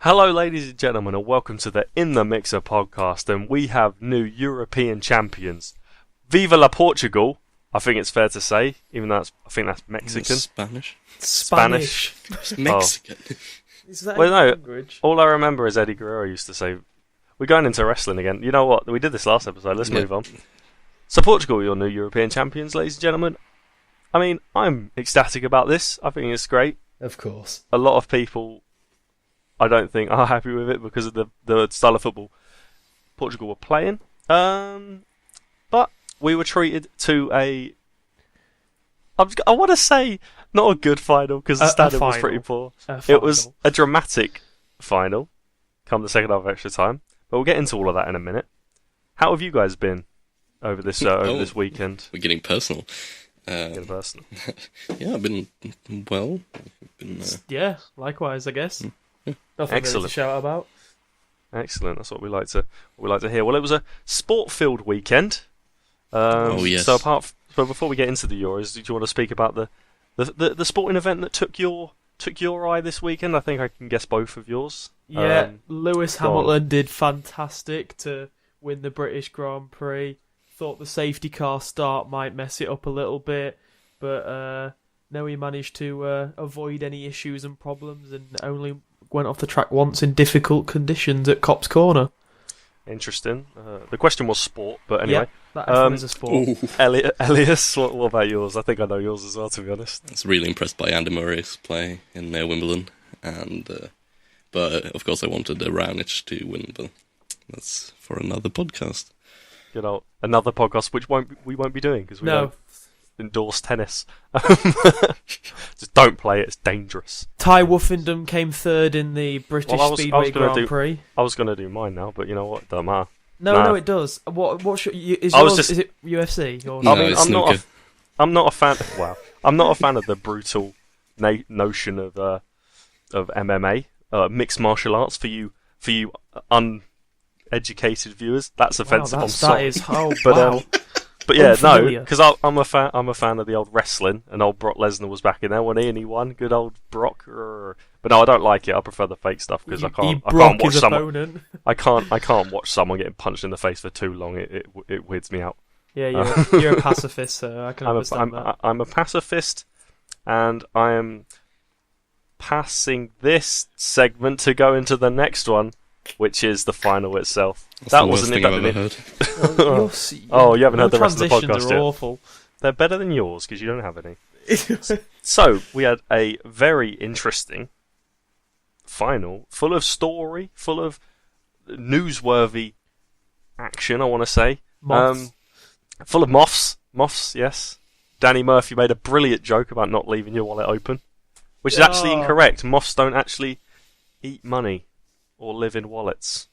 Hello, ladies and gentlemen, and welcome to the In the Mixer podcast. And we have new European champions. Viva la Portugal! I think it's fair to say, even though I think that's Mexican. Spanish. It's Mexican. Is that Well, no. language? All I remember is Eddie Guerrero used to say, "We're going into wrestling again." You know what? We did this last episode. Let's move on. So, Portugal, your new European champions, ladies and gentlemen. I mean, I'm ecstatic about this. I think it's great. Of course. A lot of people, I don't think, are happy with it because of the style of football Portugal were playing. But we were treated to I want to say, not a good final because the standard was pretty poor. It was a dramatic final, come the second half of extra time. But we'll get into all of that in a minute. How have you guys been over this this weekend? We're getting personal. Getting personal. Yeah, I've been well. Yeah, likewise, I guess. Nothing Excellent. really to shout about. Excellent. That's what we like to hear. Well, it was a sport-filled weekend. Yes. So before we get into the Euros, do you want to speak about the sporting event that took your eye this weekend? I think I can guess both of yours. Yeah, Lewis Hamilton did fantastic to win the British Grand Prix. Thought the safety car start might mess it up a little bit, but no, he managed to avoid any issues and problems and only went off the track once in difficult conditions at Copse Corner. Interesting. The question was sport, but anyway. Yeah, that F1 is a sport. Elias, what about yours? I think I know yours as well, to be honest. I was really impressed by Andy Murray's play in Wimbledon, and but of course I wanted Raonic to win, but that's for another podcast. You know, another podcast which we won't be doing because we don't endorse tennis. Just don't play it; it's dangerous. Ty Woofendam came third in the British Speedway Grand Prix. I was going to do mine now, but you know what? It doesn't matter. No, it does. Is it UFC? Or No, I mean, it's snooker. I'm not a fan. Wow, I'm not a fan of the brutal notion of MMA, mixed martial arts. For you uneducated viewers, that's offensive. I'm sorry. But yeah, unfamiliar. no, because I'm a fan of the old wrestling, and old Brock Lesnar was back in there, wasn't he? And he won. Good old Brock. But no, I don't like it. I prefer the fake stuff because I can't watch someone. I can't watch someone getting punched in the face for too long. It weirds me out. Yeah, you're a pacifist, so I can understand that. I'm a pacifist, and I am passing this segment to go into the next one, which is the final itself. That wasn't it. I've ever heard. You haven't heard the rest of the podcast yet. Awful. They're better than yours because you don't have any. So we had a very interesting final, full of story, full of newsworthy action. I want to say, full of moths. Moths, yes. Danny Murphy made a brilliant joke about not leaving your wallet open, which is actually incorrect. Moths don't actually eat money or live in wallets.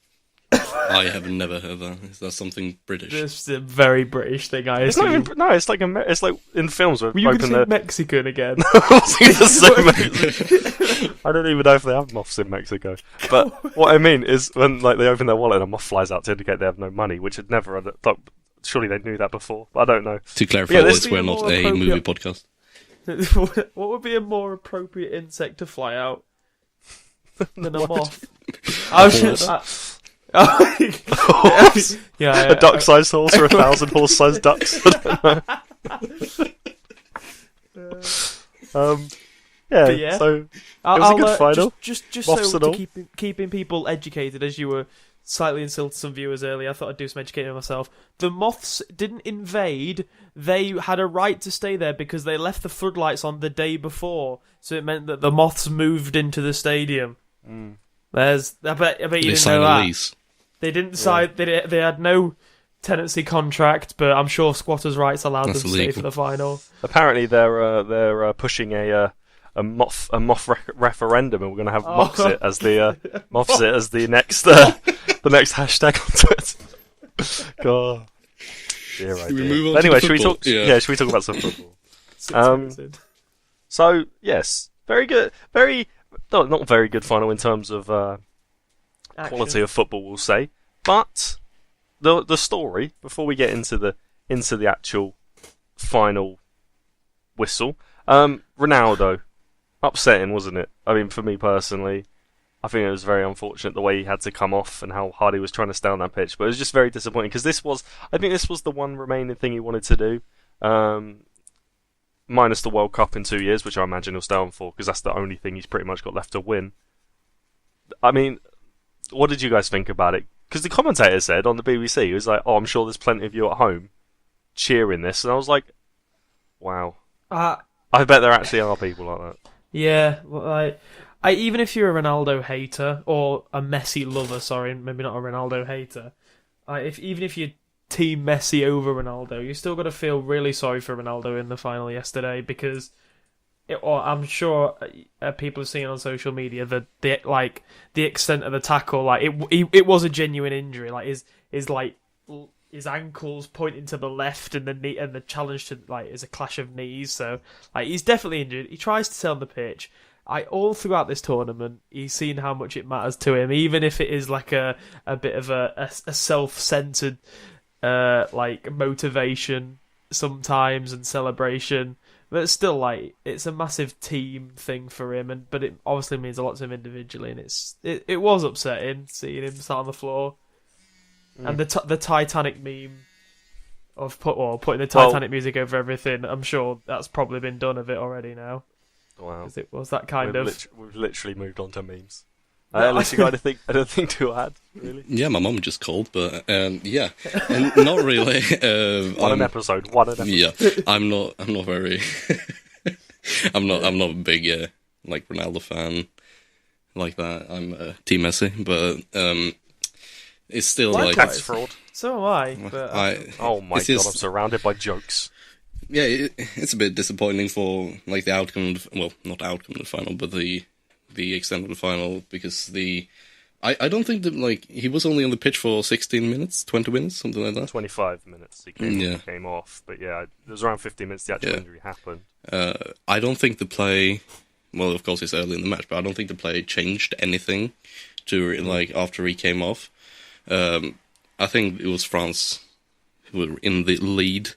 I have never heard that. Is that something British? It's a very British thing, I It's assume. not even, it's like in films where Were you going to open say the Mexican again? I don't even know if they have moths in Mexico. But what I mean is when they open their wallet and a moth flies out to indicate they have no money, which had never. Surely they knew that before, but I don't know. To clarify, we're not a movie podcast. What would be a more appropriate insect to fly out than a moth? A duck-sized horse or 1,000 horse-sized ducks. I don't know. So it was a good final. Just so to keeping people educated, as you were slightly insulted some viewers earlier, I thought I'd do some educating myself. The moths didn't invade. They had a right to stay there because they left the floodlights on the day before, so it meant that the moths moved into the stadium. I bet you didn't know that. Lease. They didn't decide. They had no tenancy contract, but I'm sure squatters' rights allowed them to stay for the final. Apparently, they're pushing a moth referendum, and we're going to have moths it as the next hashtag on Twitter. God, dear, right. Anyway, should we talk? Yeah, should we talk about some football? So yes, very good, not very good final in terms of quality of football, we'll say. But the story, before we get into the actual final whistle, Ronaldo, upsetting, wasn't it? I mean, for me personally, I think it was very unfortunate the way he had to come off and how hard he was trying to stay on that pitch. But it was just very disappointing because I think this was the one remaining thing he wanted to do. Minus the World Cup in 2 years, which I imagine he'll stay on for, because that's the only thing he's pretty much got left to win. I mean, what did you guys think about it? Because the commentator said on the BBC, he was like, "Oh, I'm sure there's plenty of you at home cheering this," and I was like, "Wow, I bet there actually are people like that." Yeah, well, even if you're a Ronaldo hater or a Messi lover, sorry, maybe not a Ronaldo hater, even if you're Team Messi over Ronaldo, you still got to feel really sorry for Ronaldo in the final yesterday because, I'm sure people have seen on social media that the extent of the tackle, like it was a genuine injury, like his ankles pointing to the left and the knee, and the challenge to is a clash of knees, so he's definitely injured. He tries to stay on the pitch. All throughout this tournament, he's seen how much it matters to him, even if it is like a bit of a self-centered motivation sometimes and celebration, but it's still it's a massive team thing for him, but it obviously means a lot to him individually, and it was upsetting seeing him sat on the floor. And the Titanic meme of putting the Titanic music over everything, I'm sure that's probably been done of it already now. Wow, because it was that kind of. We've literally moved on to memes. Unless you got anything to add, really? Yeah, my mum just called, but yeah, and not really. One an episode. Yeah, I'm not very. I'm not a big Ronaldo fan like that. I'm Team Messi, but it's still tax fraud. So am I. But oh my god, I'm surrounded by jokes. Yeah, it's a bit disappointing for the outcome. Not outcome of the final, but the extent of the final, because I don't think that he was only on the pitch for 16 minutes, 20 minutes, something like that. 25 minutes. He came off, but yeah, it was around 15 minutes the actual injury happened. I don't think the play. Well, of course it's early in the match, but I don't think the play changed anything to after he came off. I think it was France who were in the lead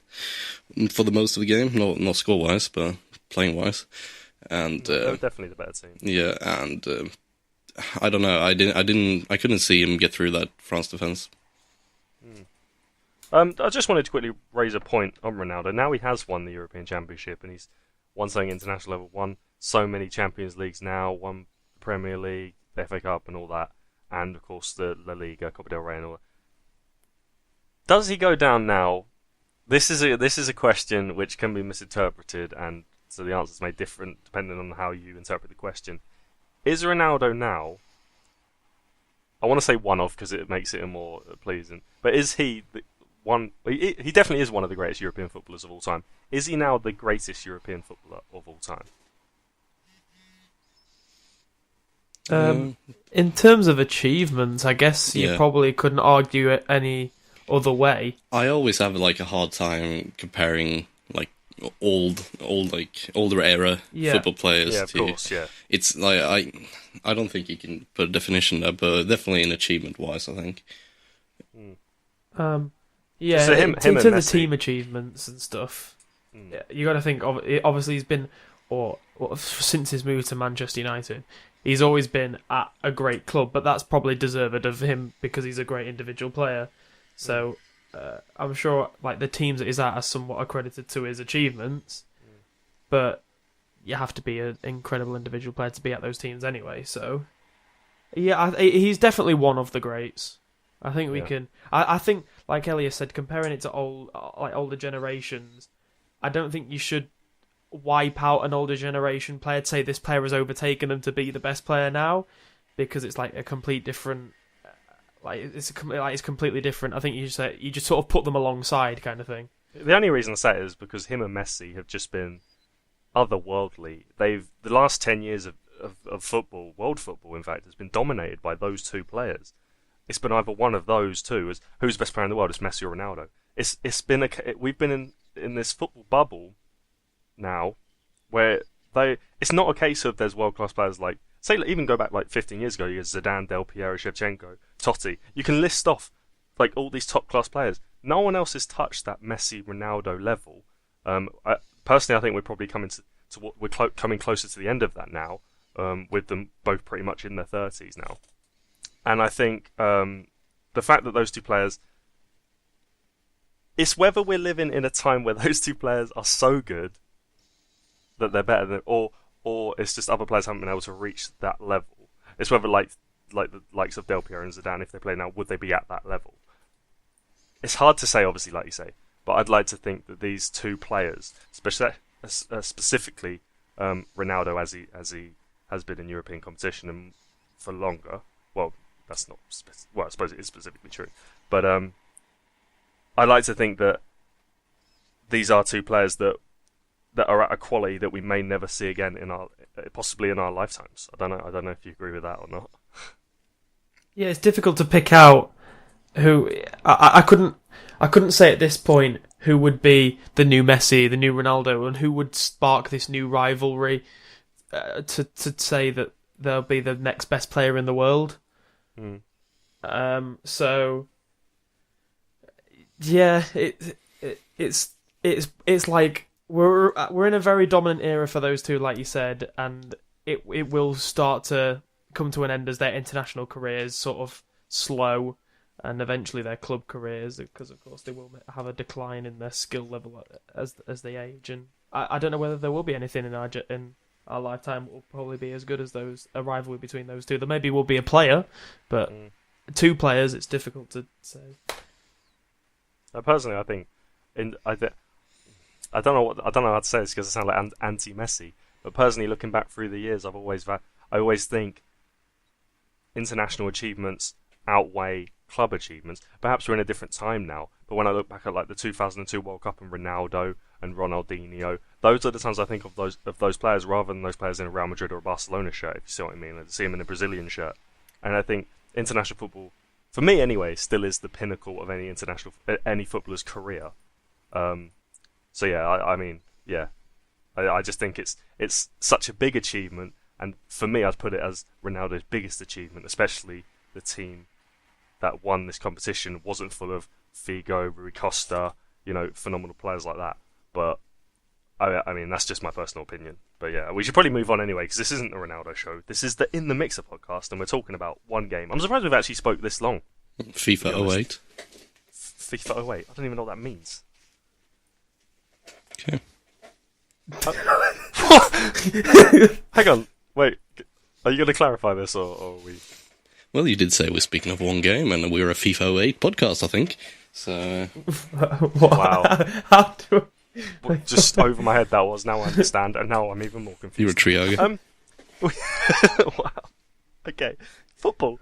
for the most of the game, not score-wise, but playing-wise. And they were definitely the better team. Yeah, and I don't know. I couldn't see him get through that France defense. I just wanted to quickly raise a point on Ronaldo. Now he has won the European Championship, and he's won something international level. Won so many Champions Leagues now. Won the Premier League, the FA Cup, and all that. And of course the La Liga, Copa del Rey, and all that. Does he go down now? This is a question which can be misinterpreted, and so the answer is made different depending on how you interpret the question. Is Ronaldo now? I want to say one of because it makes it more pleasing. But is he the one? He definitely is one of the greatest European footballers of all time. Is he now the greatest European footballer of all time? In terms of achievements, I guess you probably couldn't argue it any other way. I always have a hard time comparing older era football players. Yeah, of course, yeah. It's I don't think you can put a definition there, but definitely in achievement wise, I think. Yeah, so him in terms and of Messi. team achievements and stuff, you got to think. Obviously, he's been, since his move to Manchester United, he's always been at a great club. But that's probably deserved of him because he's a great individual player. So I'm sure the teams that he's at are somewhat accredited to his achievements, but you have to be an incredible individual player to be at those teams anyway. So yeah, he's definitely one of the greats. I think we can. I think, like Elias said, comparing it to older generations, I don't think you should wipe out an older generation player to say this player has overtaken them to be the best player now, because it's a complete different. It's completely different. I think you just sort of put them alongside, kind of thing. The only reason I say it is because him and Messi have just been otherworldly. The last 10 years of football, world football, in fact, has been dominated by those two players. It's been either one of those two as who's the best player in the world. It's Messi or Ronaldo. We've been in this football bubble now where it's not a case of there's world class players say even go back 15 years ago. You had Zidane, Del Piero, Shevchenko, Totti. You can list off all these top class players. No one else has touched that Messi Ronaldo level. Personally, I think we're probably coming coming closer to the end of that now. with them both pretty much in their 30s now. And I think the fact that those two players, it's whether we're living in a time where those two players are so good that they're better than, or it's just other players haven't been able to reach that level. It's whether like the likes of Del Piero and Zidane, if they play now, would they be at that level? It's hard to say, obviously, like you say, but I'd like to think that these two players, specifically Ronaldo, as he has been in European competition and for longer. Well, that's not. I suppose it is specifically true, but I like to think that these are two players that are at a quality that we may never see again possibly in our lifetimes. I don't know if you agree with that or not. Yeah, it's difficult to pick out who. I couldn't say at this point who would be the new Messi, the new Ronaldo, and who would spark this new rivalry to say that they'll be the next best player in the world. So yeah, it's like we're in a very dominant era for those two, like you said, and it will start to come to an end as their international careers sort of slow, and eventually their club careers, because of course they will have a decline in their skill level as they age. And I don't know whether there will be anything in our lifetime that will probably be as good as a rivalry between those two. There maybe will be a player, but two players, it's difficult to say. Personally, I think I don't know how to say this because I sound like anti-Messi. But personally, looking back through the years, I always think international achievements outweigh club achievements. Perhaps we're in a different time now, but when I look back at like the 2002 World Cup and Ronaldo and Ronaldinho, those are the times I think of those players rather than those players in a Real Madrid or a Barcelona shirt, if you see what I mean. I see them in a Brazilian shirt, and I think international football, for me anyway, still is the pinnacle of any footballer's career. So yeah, I just think it's such a big achievement, and for me, I'd put it as Ronaldo's biggest achievement, especially the team that won this competition wasn't full of Figo, Rui Costa, phenomenal players like that. But I mean, that's just my personal opinion. But yeah, we should probably move on anyway, because this isn't the Ronaldo show. This is the In the Mixer podcast, and we're talking about one game. I'm surprised we've actually spoke this long. FIFA 08. FIFA 08. I don't even know what that means. Okay. Hang on. Wait. Are you going to clarify this, or are we... Well, you did say we're speaking of one game, and we're a FIFA 08 podcast, I think. So... Wow. How do just over my head that was. Now I understand, and now I'm even more confused. You're a trio. Wow. Okay. Football.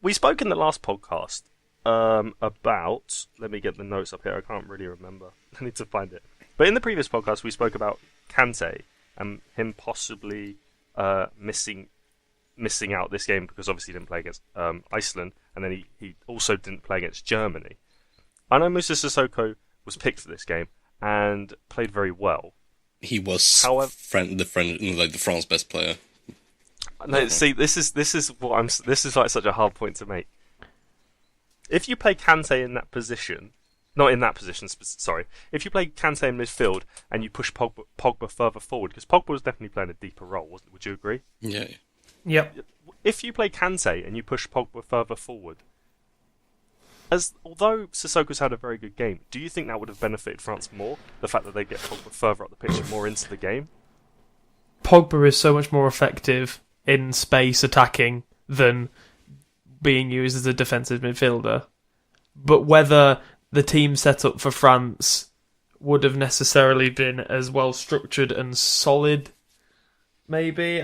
We spoke in the last podcast about... Let me get the notes up here. I can't really remember. I need to find it. But in the previous podcast, we spoke about Kante and him possibly missing out this game because obviously he didn't play against Iceland, and then he also didn't play against Germany. I know Moussa Sissoko was picked for this game and played very well. He was the France best player. No, see, this is like such a hard point to make. If you play Kante in that position, not in that position, sorry. If you play Kante in midfield and you push Pogba further forward, because Pogba was definitely playing a deeper role, wasn't it? Would you agree? Yeah. Yep. If you play Kante and you push Pogba further forward, although Sissoko's had a very good game, do you think that would have benefited France more? The fact that they get Pogba further up the pitch and more into the game? Pogba is so much more effective in space attacking than being used as a defensive midfielder. But whether the team set up for France would have necessarily been as well structured and solid, maybe.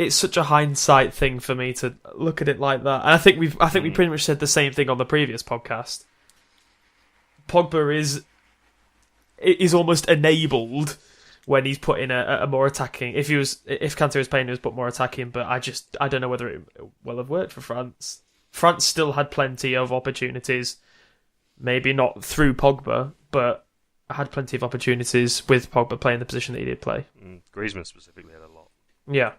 It's such a hindsight thing for me to look at it like that. And I think we pretty much said the same thing on the previous podcast. Pogba is almost enabled when he's put in a more attacking. If Kante was playing, he was put more attacking. But I don't know whether it will have worked for France. France still had plenty of opportunities. Maybe not through Pogba, but I had plenty of opportunities with Pogba playing the position that he did play. Griezmann specifically had a lot. Yeah.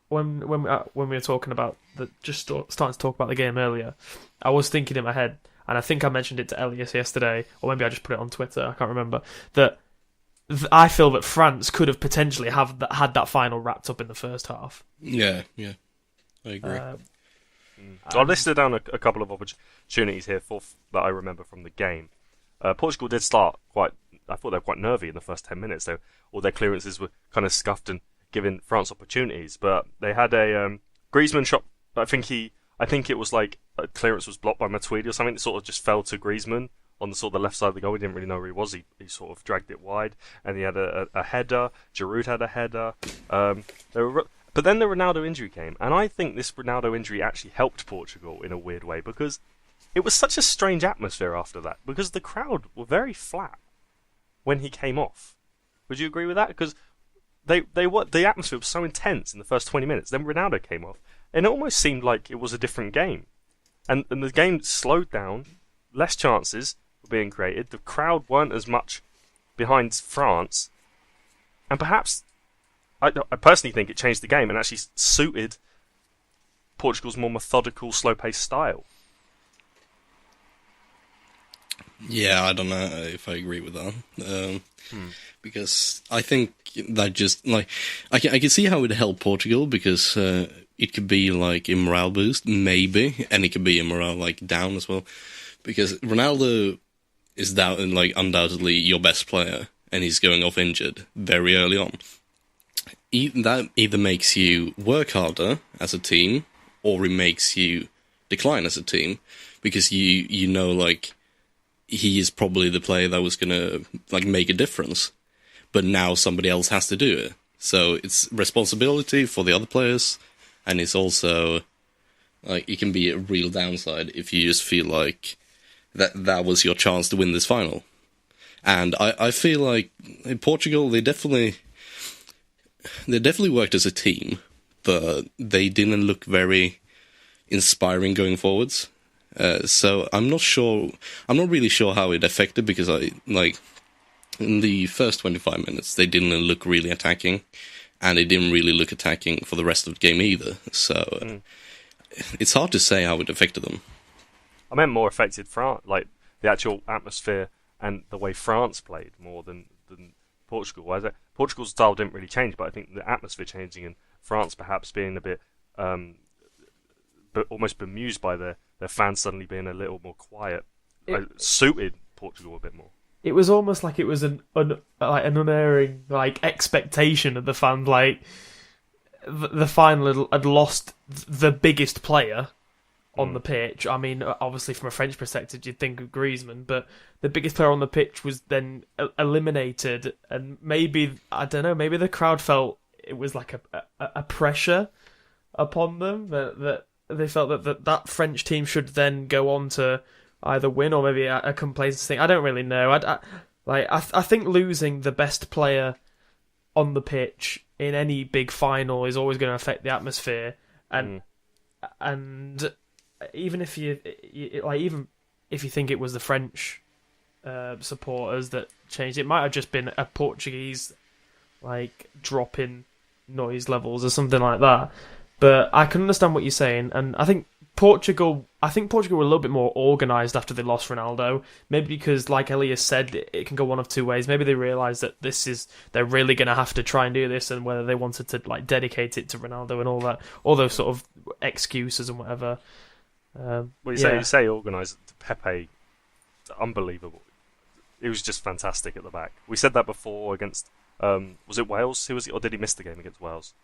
When we were talking about starting to talk about the game earlier, I was thinking in my head, and I think I mentioned it to Elias yesterday, or maybe I just put it on Twitter, I can't remember, that I feel that France could have potentially had that final wrapped up in the first half. Yeah, I agree. I listed down a couple of opportunities here that I remember from the game. Portugal did start quite. I thought they were quite nervy in the first 10 minutes. Though all their clearances were kind of scuffed and giving France opportunities. But they had a Griezmann shot. I think it was like a clearance was blocked by Matuidi or something. It sort of just fell to Griezmann on the sort of the left side of the goal. We didn't really know where he was. He sort of dragged it wide, and he had a header. Giroud had a header. But then the Ronaldo injury came, and I think this Ronaldo injury actually helped Portugal in a weird way, because it was such a strange atmosphere after that, because the crowd were very flat when he came off. Would you agree with that? Because the atmosphere was so intense in the first 20 minutes. Then Ronaldo came off, and it almost seemed like it was a different game. And the game slowed down, less chances were being created, the crowd weren't as much behind France, and perhaps I personally think it changed the game and actually suited Portugal's more methodical, slow-paced style. Yeah, I don't know if I agree with that. Because I think that just, like, I can see how it helped Portugal, because it could be like a morale boost, maybe, and it could be a morale like down as well. Because Ronaldo is undoubtedly your best player, and he's going off injured very early on. That either makes you work harder as a team, or it makes you decline as a team, because you know, like, he is probably the player that was gonna like make a difference, but now somebody else has to do it. So it's responsibility for the other players, and it's also like it can be a real downside if you just feel like that was your chance to win this final. And I feel like in Portugal they definitely worked as a team, but they didn't look very inspiring going forwards. So I'm not really sure how it affected, because in the first 25 minutes they didn't look really attacking, and they didn't really look attacking for the rest of the game either. So it's hard to say how it affected them. I meant more affected France, like the actual atmosphere and the way France played more than Portugal. Whereas Portugal's style didn't really change, but I think the atmosphere changing and France perhaps being a bit but almost bemused by their fans suddenly being a little more quiet, suited Portugal a bit more. It was almost like it was an unerring expectation of the fans. Like the final had lost the biggest player on the pitch. I mean, obviously from a French perspective, you'd think of Griezmann, but the biggest player on the pitch was then eliminated, and maybe, I don't know, maybe the crowd felt it was like a pressure upon them, that they felt that French team should then go on to either win or maybe a complacency thing. I don't really know. I think losing the best player on the pitch in any big final is always going to affect the atmosphere, and even if you think it was the French supporters that changed, it might have just been a Portuguese drop in noise levels or something like that. But I can understand what you're saying, and I think Portugal were a little bit more organised after they lost Ronaldo. Maybe because, like Elias said, it can go one of two ways. Maybe they realised that they're really going to have to try and do this, and whether they wanted to dedicate it to Ronaldo and all those sort of excuses and whatever. You say organised. Pepe, unbelievable. He was just fantastic at the back. We said that before against. Was it Wales? Or did he miss the game against Wales?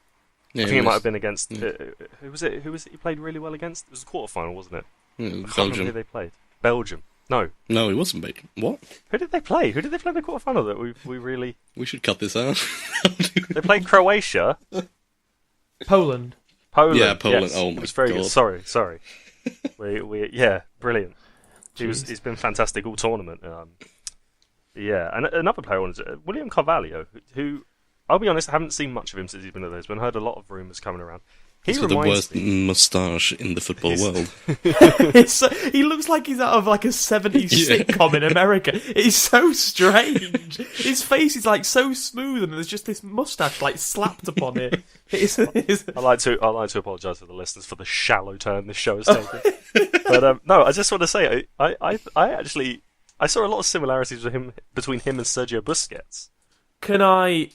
Yeah, I think it might have been against. Who was it? He played really well against? It was a quarter-final, wasn't it? Belgium. Who they played? Belgium. No, it wasn't Belgium. What? Who did they play? Who did they play in the quarter-final that we really? We should cut this out. They played Croatia. Poland. Yeah, Poland. Yes. Oh my god. It was very good. Sorry. we brilliant. He's been fantastic all tournament. And another player was William Carvalho, who I'll be honest, I haven't seen much of him since he's been at those, but I heard a lot of rumours coming around. He's got the worst moustache in the football world. He looks like he's out of a 70s sitcom in America. It's so strange. His face is so smooth, and there's just this moustache slapped upon it. I like to apologise to the listeners for the shallow turn this show has taken. But no, I just want to say I saw a lot of similarities between him and Sergio Busquets. Can I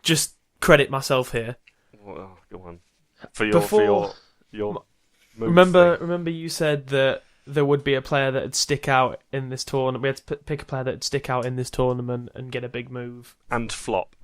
just credit myself here? Well, go on. For your move thing. Remember you said that there would be a player that would stick out in this tournament. We had to pick a player that would stick out in this tournament and get a big move. And flop,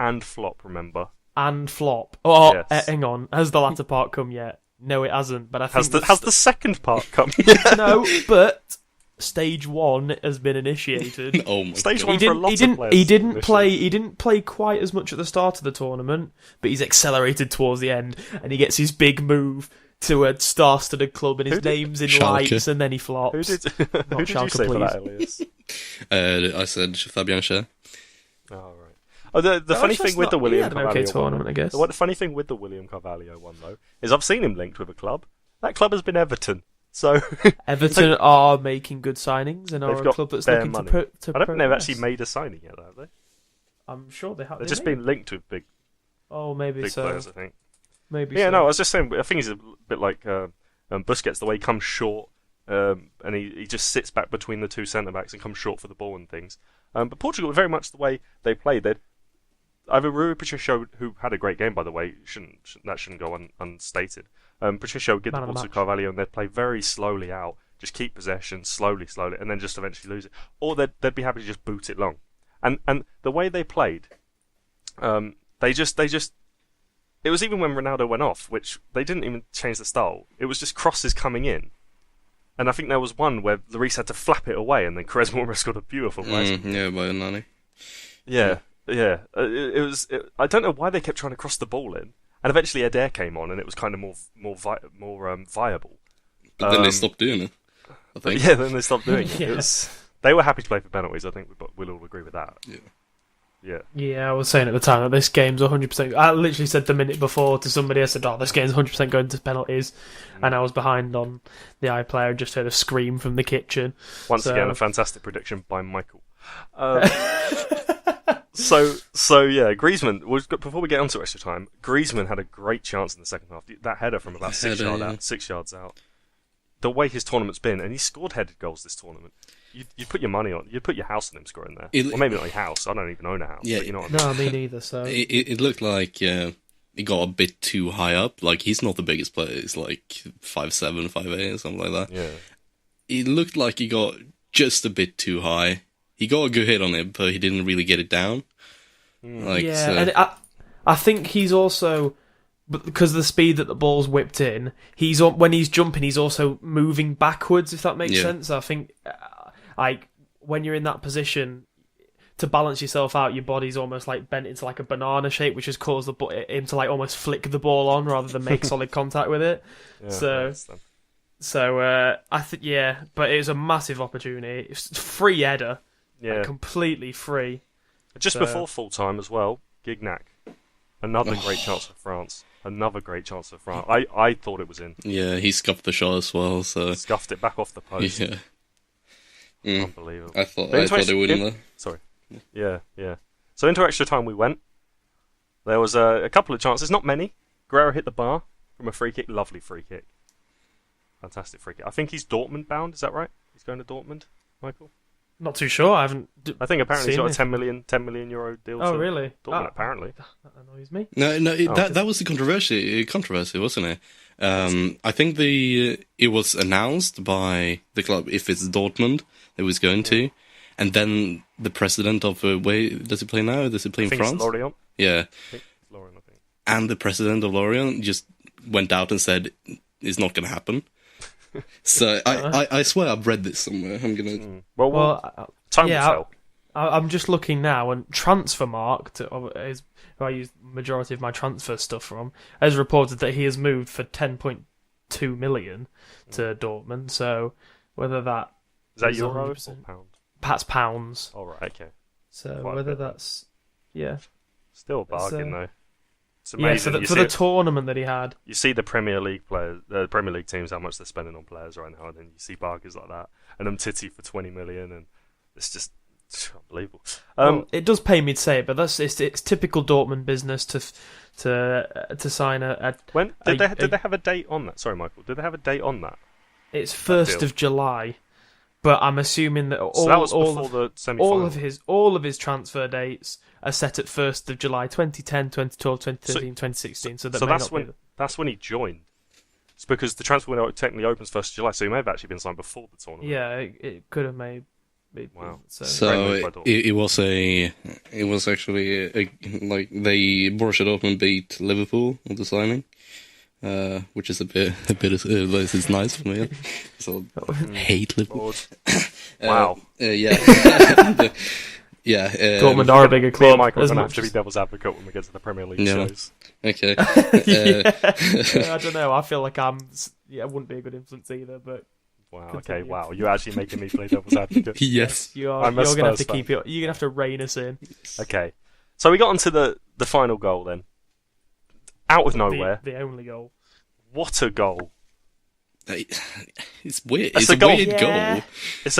remember. And flop. Oh, Yes. hang on. Has the latter part come yet? No, it hasn't. But I think Has the second part come? no, but stage 1 has been initiated. Oh my Stage God. one for a lot of players. He didn't play quite as much at the start of the tournament, but he's accelerated towards the end, and he gets his big move to a star-studded club, and his name's in Schalke. lights, and then he flops. Who did you Schalke, say for please. that, Elias? I said Fabian Schär. Oh, right. Oh, the funny thing with the he William had an Carvalho okay tournament, I guess. The funny thing with the William Carvalho one, though, is I've seen him linked with a club. That club has been Everton. So Everton are making good signings and are They've a got club that's bare looking money. to I don't think they've progress. actually made a signing yet, have they? I'm sure they have. They've They just may. been linked with big Maybe so. players, I think. Maybe Yeah, so. no, I was just saying, I think he's a bit like Busquets, the way he comes short, and he just sits back between the two centre-backs and comes short for the ball and things. But Portugal, very much the way they played, either Rui Patricio, who had a great game, by the way, that shouldn't go unstated. Patricio would get Man the of ball the to match. Carvalho and they'd play very slowly out, just keep possession slowly, and then just eventually lose it. Or they'd be happy to just boot it long. And the way they played, they just it was even when Ronaldo went off, which they didn't even change the style. It was just crosses coming in. And I think there was one where Lloris had to flap it away, and then Quaresma scored a beautiful bicycle. Yeah, by Nani. Yeah. It was. I don't know why they kept trying to cross the ball in, and eventually Eder came on, and it was kind of more viable. But then they stopped doing it, I But think. yeah, then they stopped doing it. Yeah. They were happy to play for penalties. I think we'll all agree with that. Yeah. Yeah. Yeah, I was saying at the time that this game's 100%. I literally said the minute before to somebody, I said, "Oh, this game's 100% going to penalties," and I was behind on the iPlayer and just heard a scream from the kitchen. Once So- again, a fantastic prediction by Michael. So yeah, Griezmann. Before we get onto extra time, Griezmann had a great chance in the second half. That header from about 6 yards out. The way his tournament's been, and he's scored headed goals this tournament. You'd put your money on. You'd put your house on him scoring there. Well, maybe not your house. I don't even own a house. Yeah, but you know what I mean. No, me neither. So It looked like he got a bit too high up. Like, he's not the biggest player. He's like 5'7", 5'8", or something like that. Yeah. It looked like he got just a bit too high. He got a good hit on it, but he didn't really get it down. Like, yeah, so- and I think he's also, because of the speed that the ball's whipped in, when he's jumping, he's also moving backwards. If that makes Yeah. sense, I think like when you're in that position, to balance yourself out, your body's almost like bent into like a banana shape, which has caused him to like almost flick the ball on rather than make solid contact with it. Yeah, So- I understand. So I think but it was a massive opportunity. It's free header, Yeah. like, completely free. Just So- before full time as well, Gignac. Another great chance for France. I thought it was in. yeah, he scuffed the shot as well, so... Scuffed it back off the post. Yeah. Mm. Unbelievable. I thought Into they would win there. Sorry. Yeah. So into extra time we went. There was a couple of chances, not many. Guerrero hit the bar from a free kick. Lovely free kick. Fantastic free kick. I think he's Dortmund bound, is that right? He's going to Dortmund, Michael? Not too sure. I haven't. I think apparently he's Seen got a it. 10 million euro deal Oh, to really? Dortmund, apparently. That annoys me. No, okay. that was the controversy, wasn't it? I think it was announced by the club if it's Dortmund it was going to, and then the president of where does he play now? Does he play I in think France? it's Lorient. Yeah, I think it's Lorient, I think. and the president of Lorient just went out and said it's not going to happen. So I swear I've read this somewhere. I'm gonna. Well, time will tell. I'm just looking now, and Transfermarkt, is who I use majority of my transfer stuff from, has reported that he has moved for 10.2 million to Dortmund. So whether that Is that is euro or 100%. pound? That's pounds. All right, okay. So Quite a whether bit, then. that's yeah, Still a bargain though. It's yeah, amazing. for the tournament that he had. You see the Premier League players, the Premier League teams, how much they're spending on players right now, and then you see bargains like that, and Titi for 20 million, and it's just unbelievable. Well, it does pay me to say it, but it's typical Dortmund business to sign a. When did they have a date on that? Sorry, Michael. Did they have a date on that? It's 1st of July, but I'm assuming that So that was before the semi-final. all of his transfer dates are set at 1st of July 2010, 2012, 2013, 2016. So that's when he joined. It's because the transfer window technically opens 1st of July, so he may have actually been signed before the tournament. Yeah, it could have made. Wow. So it was actually Borussia Dortmund beat Liverpool on the signing, which is a bit it's nice for me. So hate Liverpool. Wow. Yeah. Yeah. Dortmund are a bigger club. Me and Mike are going to have to be devil's advocate when we get to the Premier League shows. Okay. I don't know. I feel like I wouldn't be a good influence either, but. Wow. Continue. Okay. Wow. You're actually making me play devil's advocate. Yes. You're gonna have to keep it. You're gonna have to rein us in. Okay. So we got onto the final goal then. Out of nowhere. The only goal. What a goal! It's weird. It's a goal. weird goal. It's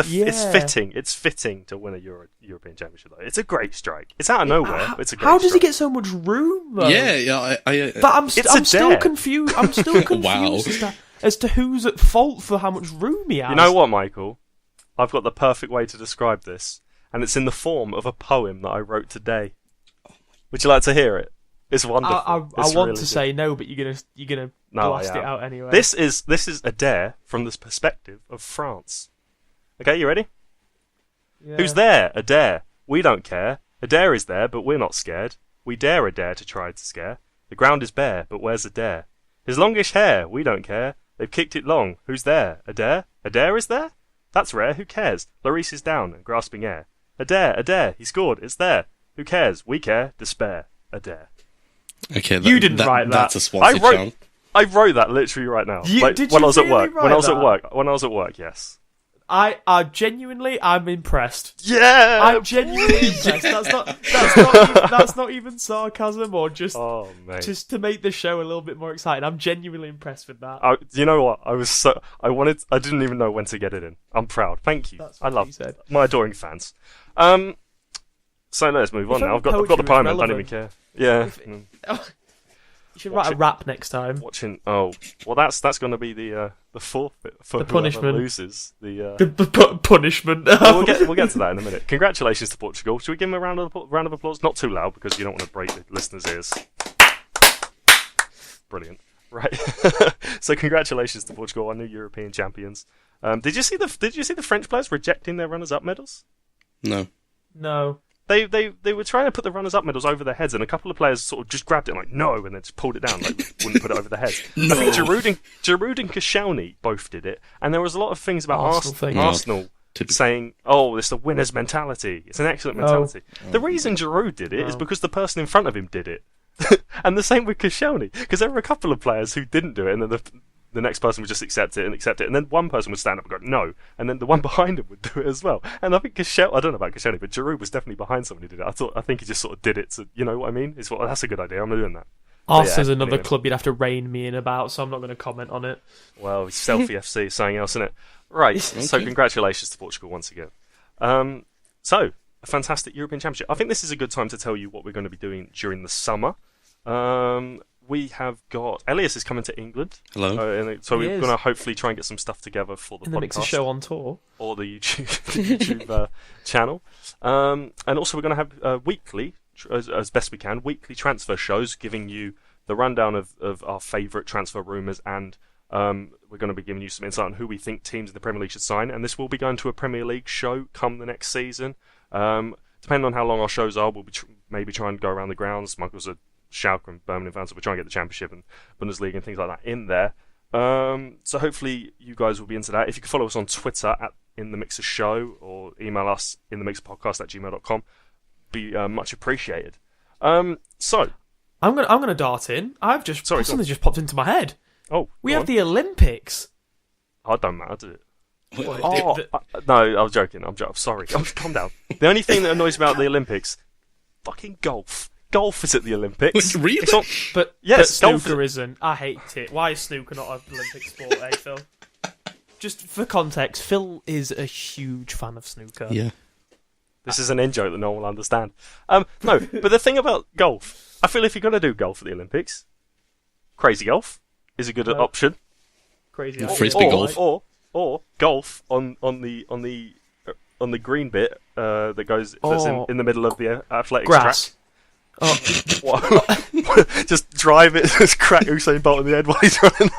fitting. It's fitting to win a European Championship. Though. It's a great strike. It's out of nowhere. But it's a great How does he strike. get so much room? Though? Yeah. But I'm still confused. I'm still confused as to who's at fault for how much room he has. You know what, Michael? I've got the perfect way to describe this, and it's in the form of a poem that I wrote today. Would you like to hear it? It's wonderful. I want really to say no, but you're gonna blast it out anyway. This is Eder from the perspective of France. Okay, you ready? Yeah. Who's there? Eder. We don't care. Eder is there, but we're not scared. We dare Eder to try to scare. The ground is bare, but where's Eder? His longish hair. We don't care. They've kicked it long. Who's there? Eder? Eder is there? That's rare. Who cares? Lloris is down and grasping air. Eder. He scored. It's there. Who cares? We care. Despair. Eder. Okay, you didn't write that. That's a Swansea chant. I wrote that literally right now. When I was at work. When I was at work, yes. I'm impressed. Yeah, I'm genuinely impressed. That's not even sarcasm or just to make the show a little bit more exciting. I'm genuinely impressed with that. You know what? I didn't even know when to get it in. I'm proud. Thank you. That's what I love you said. my adoring fans. So let's move on now. I've got the poem. I don't even care. Yeah. You should write a rap next time. Oh, well, that's going to be the forfeit for the whoever punishment. loses. The punishment. we'll get to that in a minute. Congratulations to Portugal. Should we give them a round of applause? Not too loud because you don't want to break the listeners' ears. Brilliant. Right. So congratulations to Portugal, our new European champions. Did you see the French players rejecting their runners-up medals? No. They were trying to put the runners-up medals over their heads, and a couple of players sort of just grabbed it and like no, and then just pulled it down, like wouldn't put it over their heads. No. I think Giroud and Koscielny both did it, and there was a lot of things about Arsenal saying, "Oh, it's the winner's mentality. It's an excellent mentality." The reason Giroud did it is because the person in front of him did it, and the same with Koscielny, because there were a couple of players who didn't do it, and then the next person would just accept it, and then one person would stand up and go no, and then the one behind him would do it as well. And I think I don't know about Koscielny, but Giroud was definitely behind someone who did it. I think he just sort of did it to, you know what I mean? That's a good idea. I'm doing that. Arsenal's another club you'd have to rein me in about, so I'm not going to comment on it. Well, it's Selfie FC, something else, isn't it? Right. So congratulations to Portugal once again. So a fantastic European Championship. I think this is a good time to tell you what we're going to be doing during the summer. We have got Elias is coming to England. Hello. So we're going to hopefully try and get some stuff together for the podcast. The Mixer Show on tour. Or the YouTube channel. And also we're going to have weekly, as best we can, weekly transfer shows giving you the rundown of our favourite transfer rumours, and we're going to be giving you some insight on who we think teams in the Premier League should sign. And this will be going to a Premier League show come the next season. Depending on how long our shows are, we'll be maybe try and go around the grounds. Michael's a Schalke and Birmingham fans, so we're trying to get the Championship and Bundesliga and things like that in there. So hopefully you guys will be into that. If you can follow us on Twitter at In The Mixer Show or email us inthemixerpodcast@gmail.com, be much appreciated. So I'm gonna dart in. Something just popped into my head. Oh, we have the Olympics. Oh, it don't matter, does it? No, I was joking. I'm sorry. Calm down. The only thing that annoys me about the Olympics, fucking golf. Golf is at the Olympics. Really? But snooker isn't. I hate it. Why is snooker not an Olympic sport, Phil? Just for context, Phil is a huge fan of snooker. Yeah. This is an in-joke that no one will understand. No, but the thing about golf, I feel if you're going to do golf at the Olympics, crazy golf is a good option. Crazy golf. Frisbee golf. Or golf on the green bit that goes that's in the middle of the athletics Grass. track? What? Just drive it, just crack Usain Bolt in the head while he's running.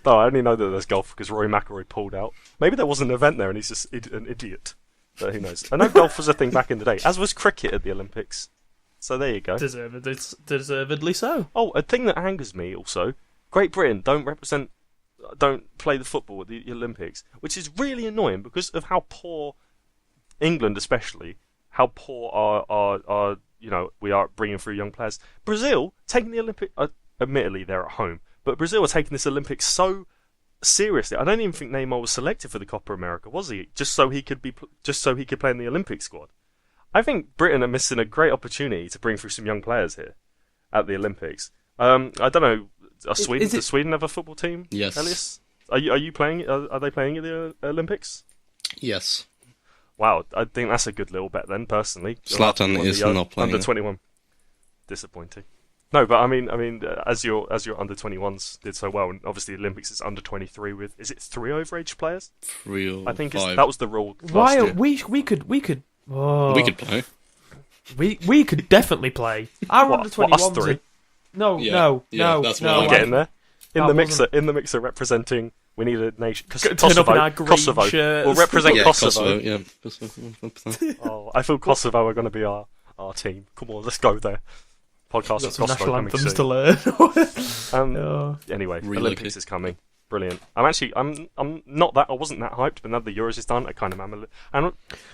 No, I only know that there's golf because Rory McIlroy pulled out. Maybe there was an event there and he's just an idiot. But who knows? I know golf was a thing back in the day, as was cricket at the Olympics. So there you go. Deservedly so. Oh, a thing that angers me also: Great Britain don't play the football at the Olympics, which is really annoying because of how poor England, especially, how poor our we are bringing through young players. Brazil taking the Olympic, admittedly they're at home, but Brazil are taking this Olympics so seriously. I don't even think Neymar was selected for the Copa America, was he? Just so he could play in the Olympic squad. I think Britain are missing a great opportunity to bring through some young players here at the Olympics. I don't know. Does Sweden have a football team? Yes. Elias, are you playing? Are they playing at the Olympics? Yes. Wow, I think that's a good little bet then. Personally, Zlatan is not playing. Under 21. Disappointing. No, but I mean, as your under 21s did so well, and obviously the Olympics is under 23 with, is it 3 overage players? 3 or I think 5. that was the rule. Why last year. we could. Oh, We could play. we could definitely play. Our What, under 21s. us three? No, Yeah. no, Yeah, no, that's no. what I'm I getting there. In That the mixer representing. We need a nation. Turn up in our green Kosovo. shirts. We'll represent Yeah, Kosovo. Yeah, Kosovo. 100%. Oh, I feel Kosovo are going to be our team. Come on, let's go there. Podcast Got of some Kosovo national coming anthems soon. to learn. Oh. Anyway, Really Olympics good. is coming. Brilliant. I'm not that. I wasn't that hyped, but now the Euros is done, I kind of am.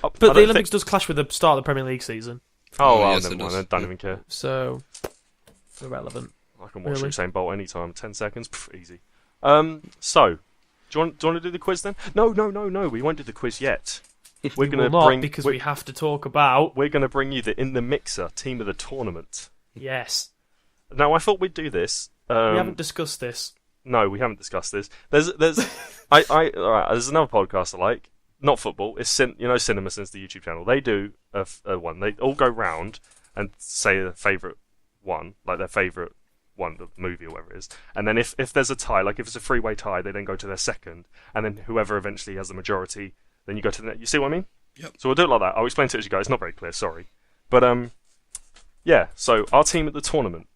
But the Olympics does clash with the start of the Premier League season, Oh, yes, never it mind. does. I don't even care. so irrelevant. I can watch Really? Usain Bolt anytime. 10 seconds, easy. So, do you want to do the quiz then? No. We won't do the quiz yet. We're We going will to not, bring because we have to talk about. we're going to bring you the In the Mixer team of the tournament. Yes, Now, I thought we'd do this. we haven't discussed this. No, we haven't discussed this. There's all right, there's another podcast I like. Not football. It's Cinema Sins, the YouTube channel. They do a one. They all go round and say their favourite one, like their favourite one, the movie or whatever it is. And then if there's a tie, like if it's a 3-way tie, they then go to their second, and then whoever eventually has the majority, then you go to the next. You see what I mean? Yep. So we'll do it like that. I'll explain to it as you go. It's not very clear, sorry. But yeah. So our team at the tournament.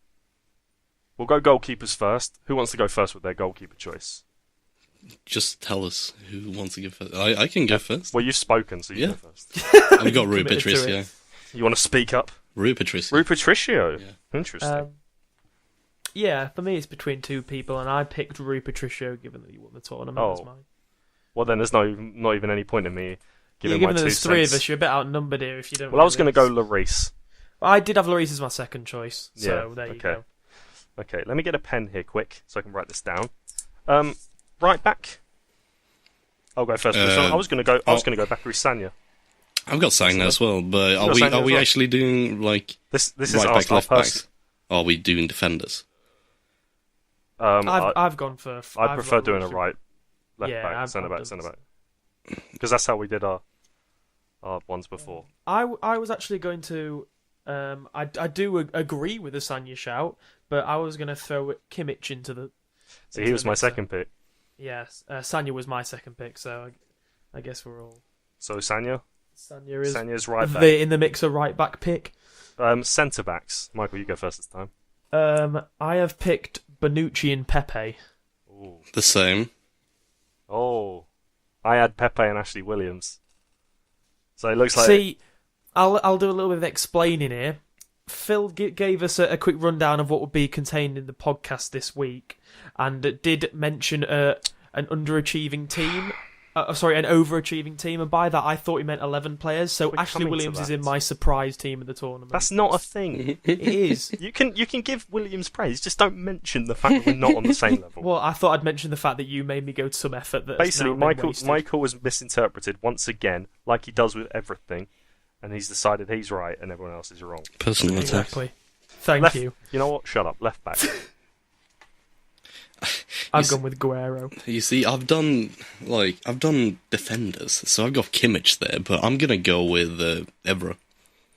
We'll go goalkeepers first. Who wants to go first with their goalkeeper choice? Just tell us who wants to go first. I can go first. Well, you've spoken, so you Yeah. go first. I've got Rui Committed to Patricio. You want to speak up? Rui Patricio. Rui Patricio. Yeah. Interesting. Yeah, for me it's between two people, and I picked Rui Patricio, given that he won the tournament. Oh, As mine. Well, then there's not even any point in me giving Given my that 2 there's 3 of cents. us, you're a bit outnumbered here if you don't. Well, I was going to go this. Lloris. I did have Lloris as my second choice, so Yeah, there you okay. go. Okay, let me get a pen here quick so I can write this down. Right back. I'll go first. I was going to go. I was going to go back with Sanya. I've got Sagna as well, but got are Sagna as we well? actually doing like This is right our back, left person. backs? Or are we doing defenders? I've gone for. I prefer doing a right, left Yeah, back, I've centre back, done centre this. back. Because that's how we did our ones before. I was actually going to. I do agree with the Sanya shout, but I was going to throw Kimmich into the. See, into he was the my mixer. second pick. Yes, Sanya was my second pick, so I guess we're all. So Sanya, Sanya is Sanya's right back. the in the mixer right back pick. Centre backs. Michael, you go first this time. I have picked Bonucci and Pepe. Ooh. The same. Oh, I had Pepe and Ashley Williams. So it looks like See, I'll do a little bit of explaining here. Phil gave us a quick rundown of what would be contained in the podcast this week, and did mention an underachieving team. An overachieving team, and by that I thought he meant 11 players. So We're Ashley coming to Williams is that. in my surprise team of the tournament. that's not a thing. It is. You can give Williams praise, just don't mention the fact that we're not on the same level. Well, I thought I'd mention the fact that you made me go to some effort. That Basically, now been wasted. Michael was misinterpreted once again, like he does with everything, and he's decided he's right and everyone else is wrong. Personal attack. Exactly. Thank Left, you. You know what? Shut up. Left back. I've gone with Guerrero. You see, I've done defenders, so I've got Kimmich there, but I'm gonna go with Evra.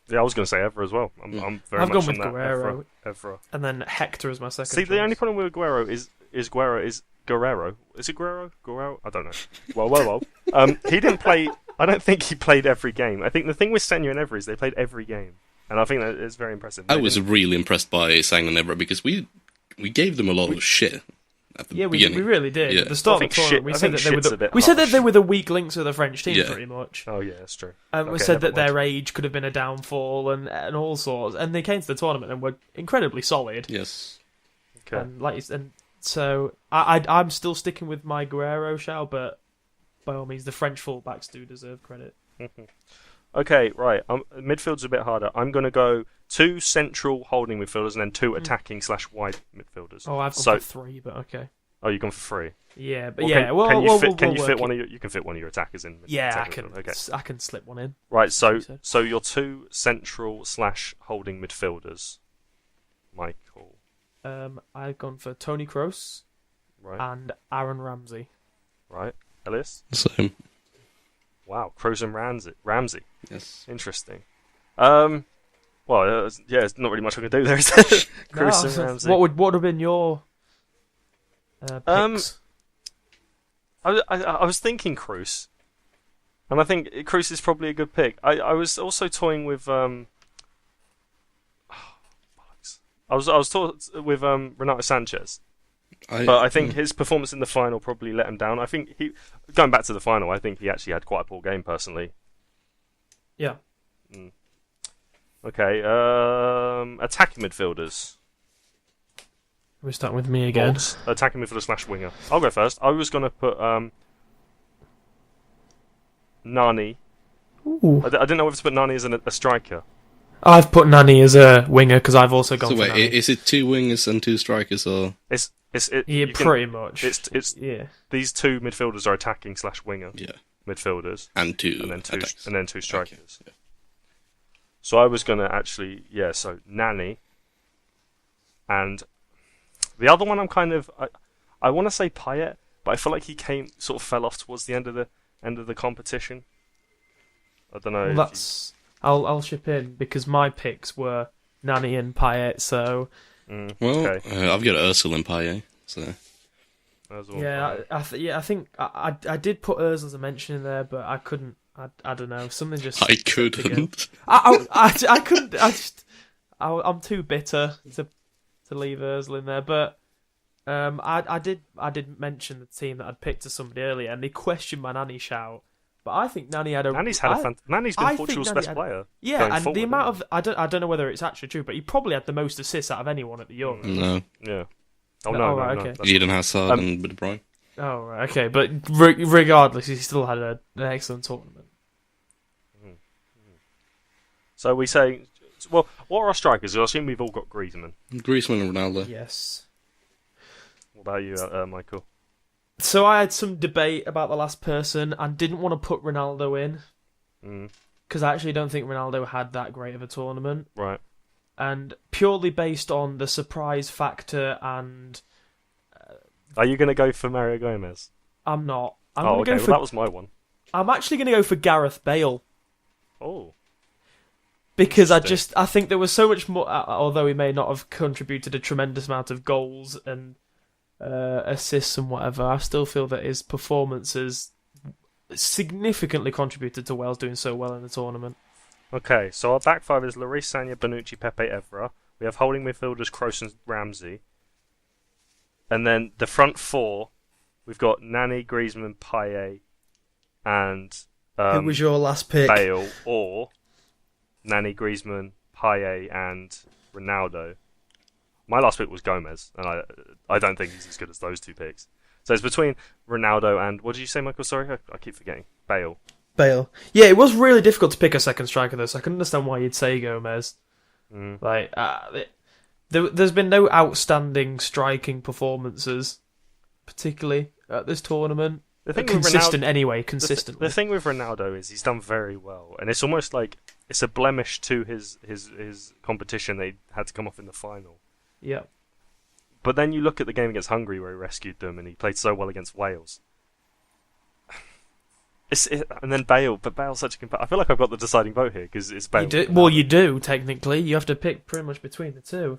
Yeah, I was going to say Evra as well. I'm very I've much gone with on that. Guerrero. Evra. And then Hector is my second See, choice. the only problem with Aguero is is Guerrero. Is it Guerrero? Guerrero? I don't know. Well. He didn't play. I don't think he played every game. I think the thing with Senna and Evra is they played every game, and I think that is very impressive. I was really impressed by Sang and Evra because we gave them a lot of shit at the beginning. We really did. Yeah. At the start of the tournament, we said that they were the weak links of the French team, pretty much. Oh yeah, that's true. And we said that their age could have been a downfall and all sorts. And they came to the tournament and were incredibly solid. Yes. Okay. And so I'm still sticking with my Guerrero shout, but by all means, the French fullbacks do deserve credit. Okay, right. Midfield's a bit harder. I'm going to go 2 central holding midfielders and then 2 attacking / wide midfielders. Oh, I've gone for 3, but okay. Oh, you've gone for 3. Yeah, but can you fit one of your attackers in? Yeah, I can. Okay. I can slip one in. Right. So your 2 central / holding midfielders, Michael. I've gone for Toni Kroos, right, and Aaron Ramsey. Right, Elias. Same. Wow, Kroos and Ramsey. Yes. Interesting. Well, there's not really much I can do there, is there? Kroos and Ramsey. What would have been your picks? I was thinking Kroos, and I think Kroos is probably a good pick. I was also toying with I was taught with Renato Sanchez, but I think his performance in the final probably let him down. I think going back to the final, I think he actually had quite a poor game personally. Yeah. Okay. Attacking midfielders. We're starting with me again. Attacking midfielder / winger. I'll go first. I was going to put Nani. Ooh. I didn't know whether to put Nani as a striker. I've put Nani as a winger because I've also gone for Nani. Is it 2 wingers and 2 strikers, or? Pretty much. It's these 2 midfielders are attacking / winger. Yeah. Midfielders. And 2 and then 2 strikers. Okay. Yeah. So I was going to actually, so Nani. And the other one I'm kind of, I want to say Payet, but I feel like he fell off towards the end of the competition. I don't know. Well, I'll chip in because my picks were Nani and Payet, so... okay. I've got Ozil and Payet, so... I think I did put Ozil as a mention in there, but I couldn't. I don't know. Something just. I couldn't. I couldn't. I'm too bitter to leave Ozil in there, but I did mention the team that I'd picked to somebody earlier, and they questioned my Nani shout. But I think Nani had a. Nani's been Portugal's best player. Yeah, and the amount of I don't know whether it's actually true, but he probably had the most assists out of anyone at the Euros. No. Yeah. Oh no! Okay. Eden Hazard and De Bruyne. Oh right, okay, but regardless, he still had an excellent tournament. So we say, well, what are our strikers? I assume we've all got Griezmann. Griezmann and Ronaldo. Yes. What about you, Michael? So I had some debate about the last person and didn't want to put Ronaldo in because I actually don't think Ronaldo had that great of a tournament. Right. And purely based on the surprise factor and... Are you going to go for Mario Gomez? I'm not. That was my one. I'm actually going to go for Gareth Bale. Oh. Because I think there was so much more... although he may not have contributed a tremendous amount of goals and assists and whatever, I still feel that his performances significantly contributed to Wales doing so well in the tournament. Okay, so our back five is Lloris, Sagna, Bonucci, Pepe, Evra. We have holding midfielders Kroos and Ramsey. And then the front four, we've got Nani, Griezmann, Payet, and... who was your last pick? Bale, or Nani, Griezmann, Payet, and Ronaldo. My last pick was Gomez, and I don't think he's as good as those 2 picks. So it's between Ronaldo and... What did you say, Michael? Sorry, I keep forgetting. Bale. Yeah, it was really difficult to pick a second striker, though, so I can understand why you'd say Gomez. There's been no outstanding striking performances, particularly at this tournament. Consistently. The thing with Ronaldo is he's done very well, and it's almost like it's a blemish to his competition they had to come off in the final. Yeah. But then you look at the game against Hungary where he rescued them, and he played so well against Wales. And then Bale, but Bale's such a I feel like I've got the deciding vote here because it's Bale. You do technically. You have to pick pretty much between the two.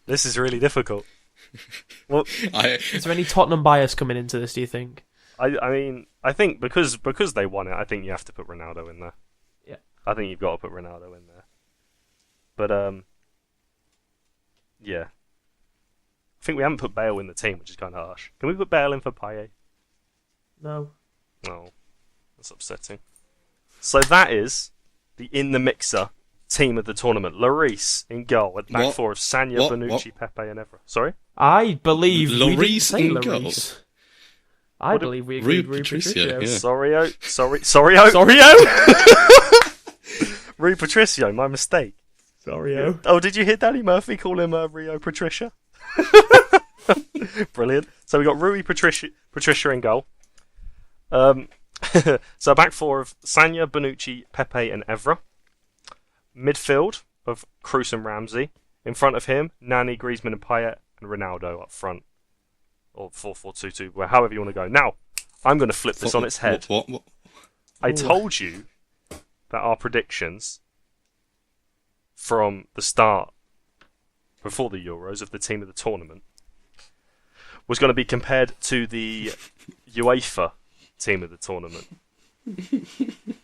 This is really difficult. Well, Is there any Tottenham bias coming into this, do you think? I mean, I think because they won it, I think you have to put Ronaldo in there. Yeah. I think you've got to put Ronaldo in there. But yeah. I think we haven't put Bale in the team, which is kind of harsh. Can we put Bale in for Payet? No. No, that's upsetting. So that is the in the mixer team of the tournament. Lloris in goal with back four of Sanya, Bonucci, Pepe, and Evra. Sorry? I believe we didn't Lloris say in goal. Lloris. I believe we agreed Rui Rui Patricio, Patricio. yeah. Sorry-o. Rui Patricio, my mistake. Sorry-o. Oh, did you hear Danny Murphy call him Rio Patricia? Brilliant. So we got Rui Patricia in goal. So back four of Sanya, Bonucci, Pepe, and Evra. Midfield of Kroos and Ramsey. In front of him, Nani, Griezmann, and Payet, and Ronaldo up front. Or 4-4-2-2, however you want to go. Now, I'm going to flip this on its head. What? I told you that our predictions from the start, before the Euros, of the team of the tournament was going to be compared to the UEFA team of the tournament.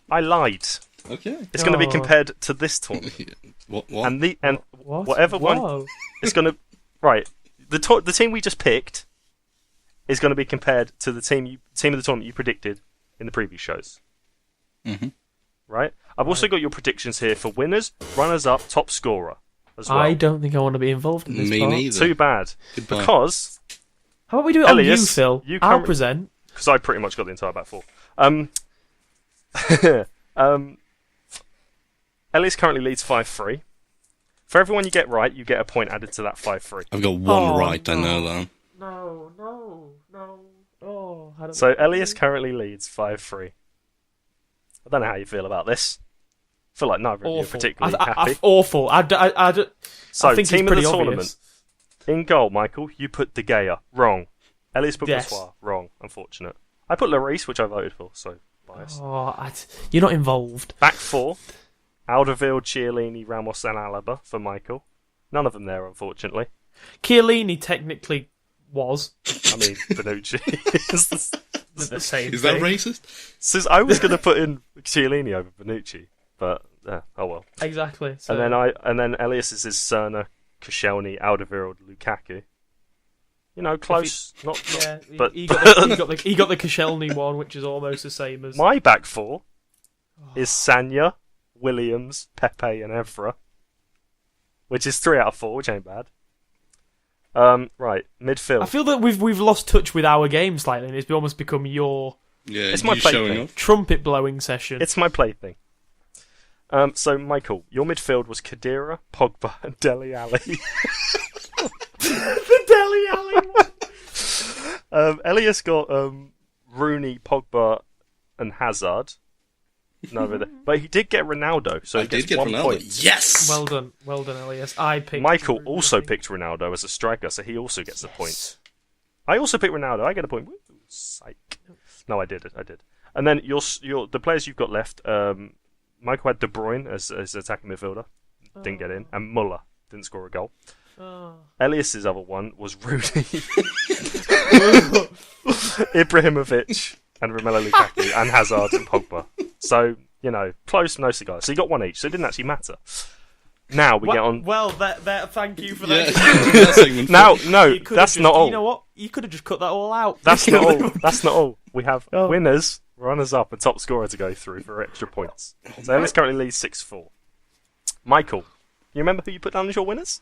I lied. Okay. It's going to be compared to this tournament. What? And What? whatever Whoa. one it's going to right. The team we just picked is going to be compared to the team of the tournament you predicted in the previous shows. Mm-hmm. Right? I've also got your predictions here for winners, runners-up, top scorer as well. I don't think I want to be involved in this Me part. neither. Too bad. Goodbye. Because How about we do it Elias, on you, Phil? you I'll come- present. I pretty much got the entire back four. Elias currently leads 5-3. For everyone you get right, you get a point added to that 5-3. I've got one Oh, right, I no. know that. No. Oh, I don't So Elias currently leads 5-3. I don't know how you feel about this. I feel like neither of you are awful. particularly happy. Awful. So, I think team it's of pretty the obvious. tournament. In goal, Michael, you put De Gea. Wrong. Elias put Yes. Courtois. Wrong. Unfortunate. I put Lloris, which I voted for, so biased. Oh, you're not involved. Back four. Alderweireld, Chiellini, Ramos, and Alaba for Michael. None of them there, unfortunately. Chiellini technically was I mean, Bonucci. the same Is thing. that racist? So I was going to put in Chiellini over Bonucci, but oh well. Exactly. So. And then Elias is Cerna, Koscielny, Alderweireld, Lukaku. You know, close. Not. yeah, but he got the Koscielny one, which is almost the same as. My back four is Sanya, Williams, Pepe, and Evra, which is 3 out of 4, which ain't bad. Right, midfield. I feel that we've lost touch with our game slightly, and it's almost become your Yeah, It's my you plaything. showing off. trumpet blowing session. It's my plaything. So Michael, your midfield was Khedira, Pogba, and Dele Alli. the Dele Alli one. Elias got Rooney, Pogba, and Hazard. But he did get Ronaldo, so I he gets did get 1 Ronaldo. point. Yes! Well done, Elias. I picked. Michael Rooney, also I think. picked Ronaldo as a striker, so he also gets a point. I also picked Ronaldo. I get a point. Woo, psych. No, I did. And then the players you've got left. Michael had De Bruyne as attacking midfielder, didn't get in, and Muller didn't score a goal. Oh. Elias's other one was Rudy, Ibrahimovic, and Romelu Lukaku, and Hazard and Pogba. So close, no cigars. So you got one each. So it didn't actually matter. Now we get on. Well, thank you for Yeah, that. that segment. Now, no, You could've that's just- not all. You know what? You could have just cut that all out. That's not all. That's not all. We have Oh. winners, runners-up, and top scorer to go through for extra points. So Elias currently leads 6-4. Michael, you remember who you put down as your winners?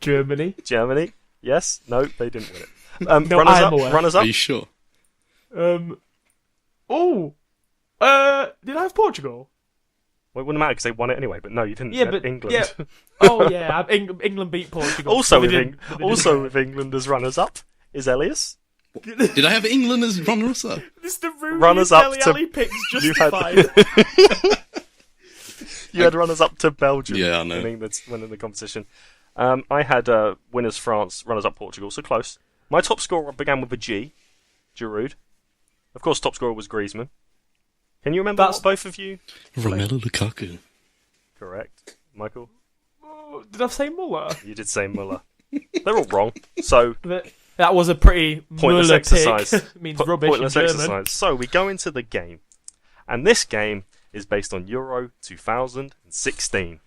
Germany. Germany. Yes. No, they didn't win it. No, runners I'm up. aware. Runners Are up. you sure? Did I have Portugal? Well, it wouldn't matter because they won it anyway. But no, you didn't. Yeah, You had but England. yeah. Oh yeah, England beat Portugal. Also, But with they didn't- but they didn't also win. with England as runners-up is Elias. Did I have England as runners-up? This is the Rooney Runners and up Dele to- Alli picks You had justified. you had runners-up to Belgium. Yeah, I know. And England's winning the competition. I had winners France, runners-up Portugal. So close. My top scorer began with a G, Giroud. Of course, top scorer was Griezmann. Can you remember That's- what both of you? Romelu Lukaku. Correct, Michael. Did I say Muller? You did say Muller. They're all wrong. So That was a pretty pointless Muller exercise. pick. It means rubbish Pointless in German. exercise. So we go into the game, and this game is based on Euro 2016.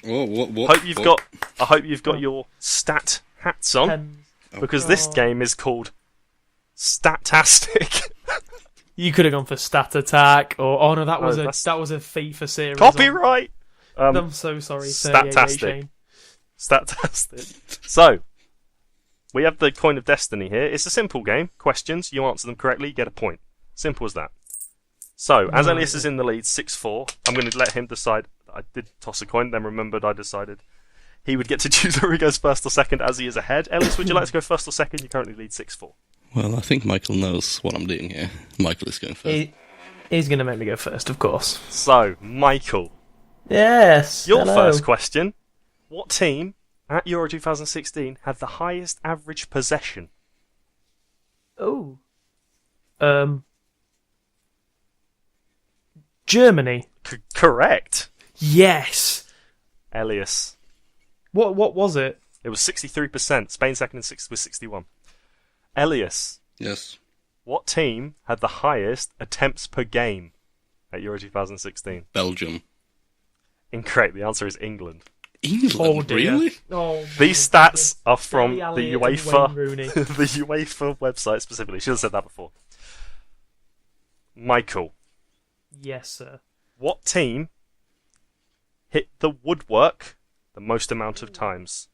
Oh, what? I hope you've got your stat hats on, Pens. because this game is called Statastic. You could have gone for Stat Attack, or no, that was that's- that was a FIFA series. Copyright. I'm so sorry. 38 Statastic. Shane. Statastic. So we have the coin of destiny here. It's a simple game. Questions. You answer them correctly, you get a point. Simple as that. So as Elias is in the lead, 6-4. I'm going to let him decide. I did toss a coin, then remembered I decided he would get to choose whether he goes first or second as he is ahead. Elias, would you like to go first or second? You currently lead 6-4. Well, I think Michael knows what I'm doing here. Michael is going first. He's going to make me go first, of course. So, Michael, Yes. your hello. first question. What team at Euro 2016 had the highest average possession? Oh. Germany. Correct. Yes. Elias. What was it? It was 63%. Spain second and sixth was 61. Elias, Yes. what team had the highest attempts per game at Euro 2016? Belgium. Incorrect. The answer is England. England? Oh, dear. Really? Oh, These stats are from Dele the Alli and UEFA, Wayne Rooney. the UEFA website specifically. Should have said that before. Michael, Yes, sir. what team hit the woodwork the most amount of times?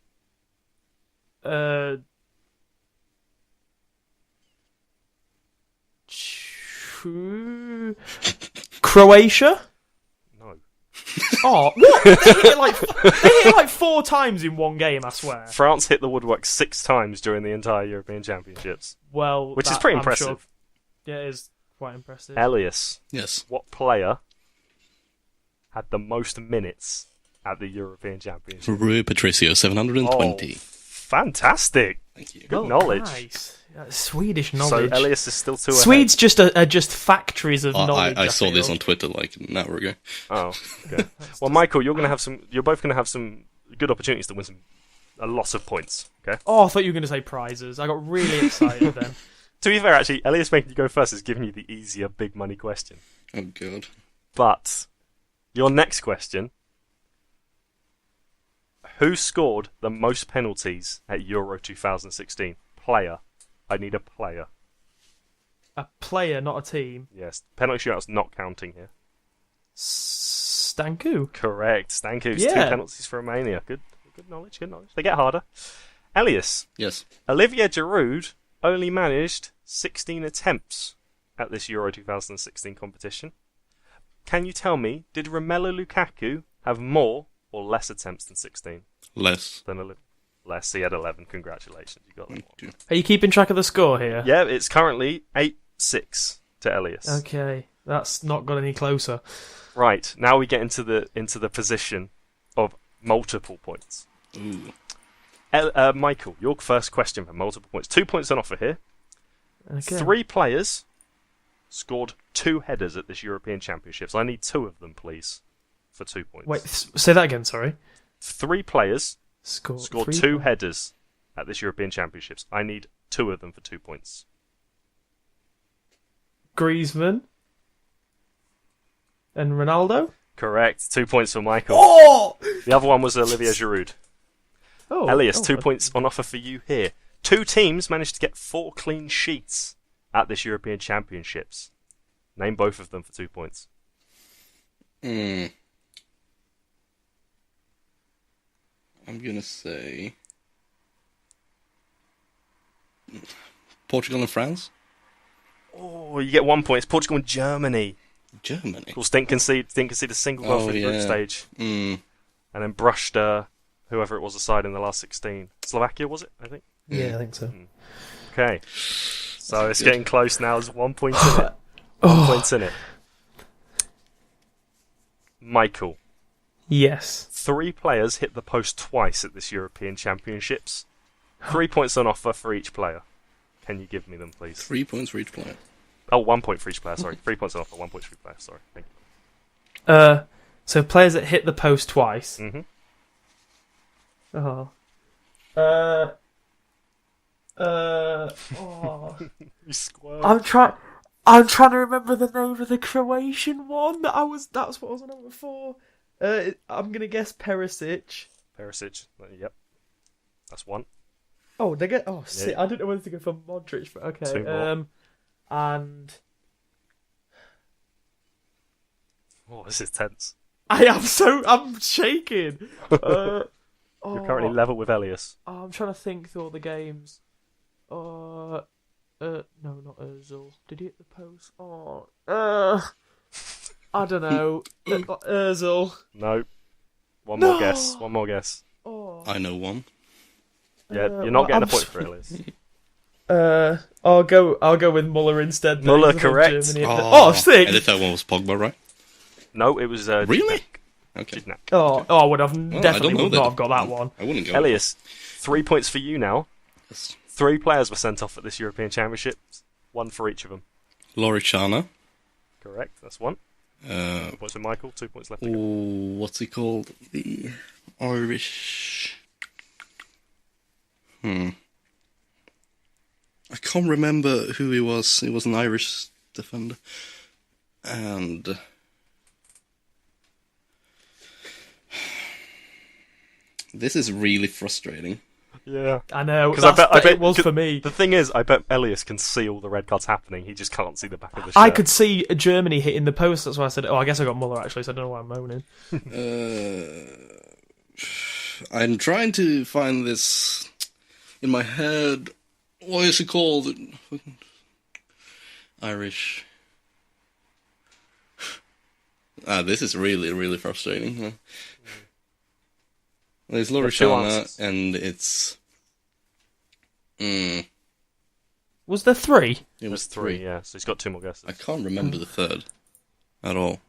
Croatia? No. Oh, what? They hit it like 4 times in one game, I swear. France hit the woodwork 6 times during the entire European Championships, Well, which is that, pretty I'm impressive. sure- yeah, it is quite impressive. Elias, Yes. what player had the most minutes at the European Championships? Rui Patricio, 720. Oh, fantastic! Thank you. Good knowledge. Nice. Swedish knowledge. So Elias is still 2 ahead. Swedes just are just factories of knowledge. I saw this feel. on Twitter like an hour ago. Oh, okay. Well, Michael, you're both gonna have some good opportunities to win a lot of points. Okay. Oh, I thought you were going to say prizes. I got really excited then. To be fair, actually, Elias making you go first is giving you the easier big money question. Oh, God. But your next question: who scored the most penalties at Euro 2016? Player. I need a player. A player, not a team. Yes, penalty shootouts not counting here. Stanku. Correct. Stanku's 2 Yeah. penalties for Romania. Good knowledge. Good knowledge. They get harder. Elias. Yes. Olivier Giroud only managed 16 attempts at this Euro 2016 competition. Can you tell me, did Romelu Lukaku have more or less attempts than 16? Less. Less. He had 11. Congratulations. You got that Thank one. you. Are you keeping track of the score here? Yeah, it's currently 8-6 to Elias. Okay, that's not got any closer. Right, now we get into the position of multiple points. Ooh. Michael, your first question for multiple points. 2 points on offer here. Okay. 3 players scored 2 headers at this European Championships. I need 2 of them, please, for 2 points. Wait, say that again, sorry. 3 players Scored scored 3 2 headers at this European Championships. I need 2 of them for 2 points. Griezmann and Ronaldo. Correct. 2 points for Michael. Oh! The other one was Olivier Giroud. Oh, Elias, oh, 2 points on offer for you here. 2 teams managed to get 4 clean sheets at this European Championships. Name both of them for 2 points. I'm gonna say Portugal and France. Oh, you get 1 point. It's Portugal and Germany. Germany. Of course, didn't concede a single goal through the group stage. Mm. And then brushed whoever it was aside in the last 16. Slovakia, was it, I think? Yeah, I think so. Okay. So it's getting close now. There's 1 point in it. 1 point in it. Michael. Yes. 3 players hit the post twice at this European Championships. 3 points on offer for each player. Can you give me them, please? 3 points for each player. Oh, 1 point for each player, sorry. 3 points on offer, 1 point for each player, sorry. Thank you. So players that hit the post twice. Mm-hmm. Oh. Oh. You squirm. I'm trying to remember the name of the Croatian one. That's what I was on number 4. I'm gonna guess Perisic. Perisic. Yep. That's one. Oh, they get. Oh, shit! Yeah. I didn't know whether to go for Modric, but okay. Two more. And Oh, this is tense. I'm shaking. You're currently level with Elias. I'm trying to think through all the games. No, not Özil. Did he hit the post? I don't know. Özil. No. One more guess. One more guess. Oh. I know one. Yeah, you're not getting a point for Elias. I'll go with Muller instead. though, Muller, because I correct. think Germany- Oh, sick. And the third one was Pogba, right? No, it was Really? Gignac. Okay. Gignac. Oh, I would have Well, definitely I don't know would not have got that one. I wouldn't go. Elias, 3 points for you now. Yes. 3 players were sent off at this European Championship. 1 for each of them. Loricana. Correct. That's 1. 2 points for Michael. 2 points left to go. What's he called? The Irish. I can't remember who he was. He was an Irish defender. And this is really frustrating. Yeah. I know, 'Cause I bet it was 'cause for me. The thing is, I bet Elias can see all the red cards happening. He just can't see the back of the shirt. I could see Germany hitting the post. That's why I said. Oh, I guess I got Muller actually. So I don't know why I'm moaning. I'm trying to find this in my head. What is it called? Irish. This is really, really frustrating. Huh? There's two Loricana, answers. and it's. Was there 3? It was 3, yeah. So he's got 2 more guesses. I can't remember the third at all.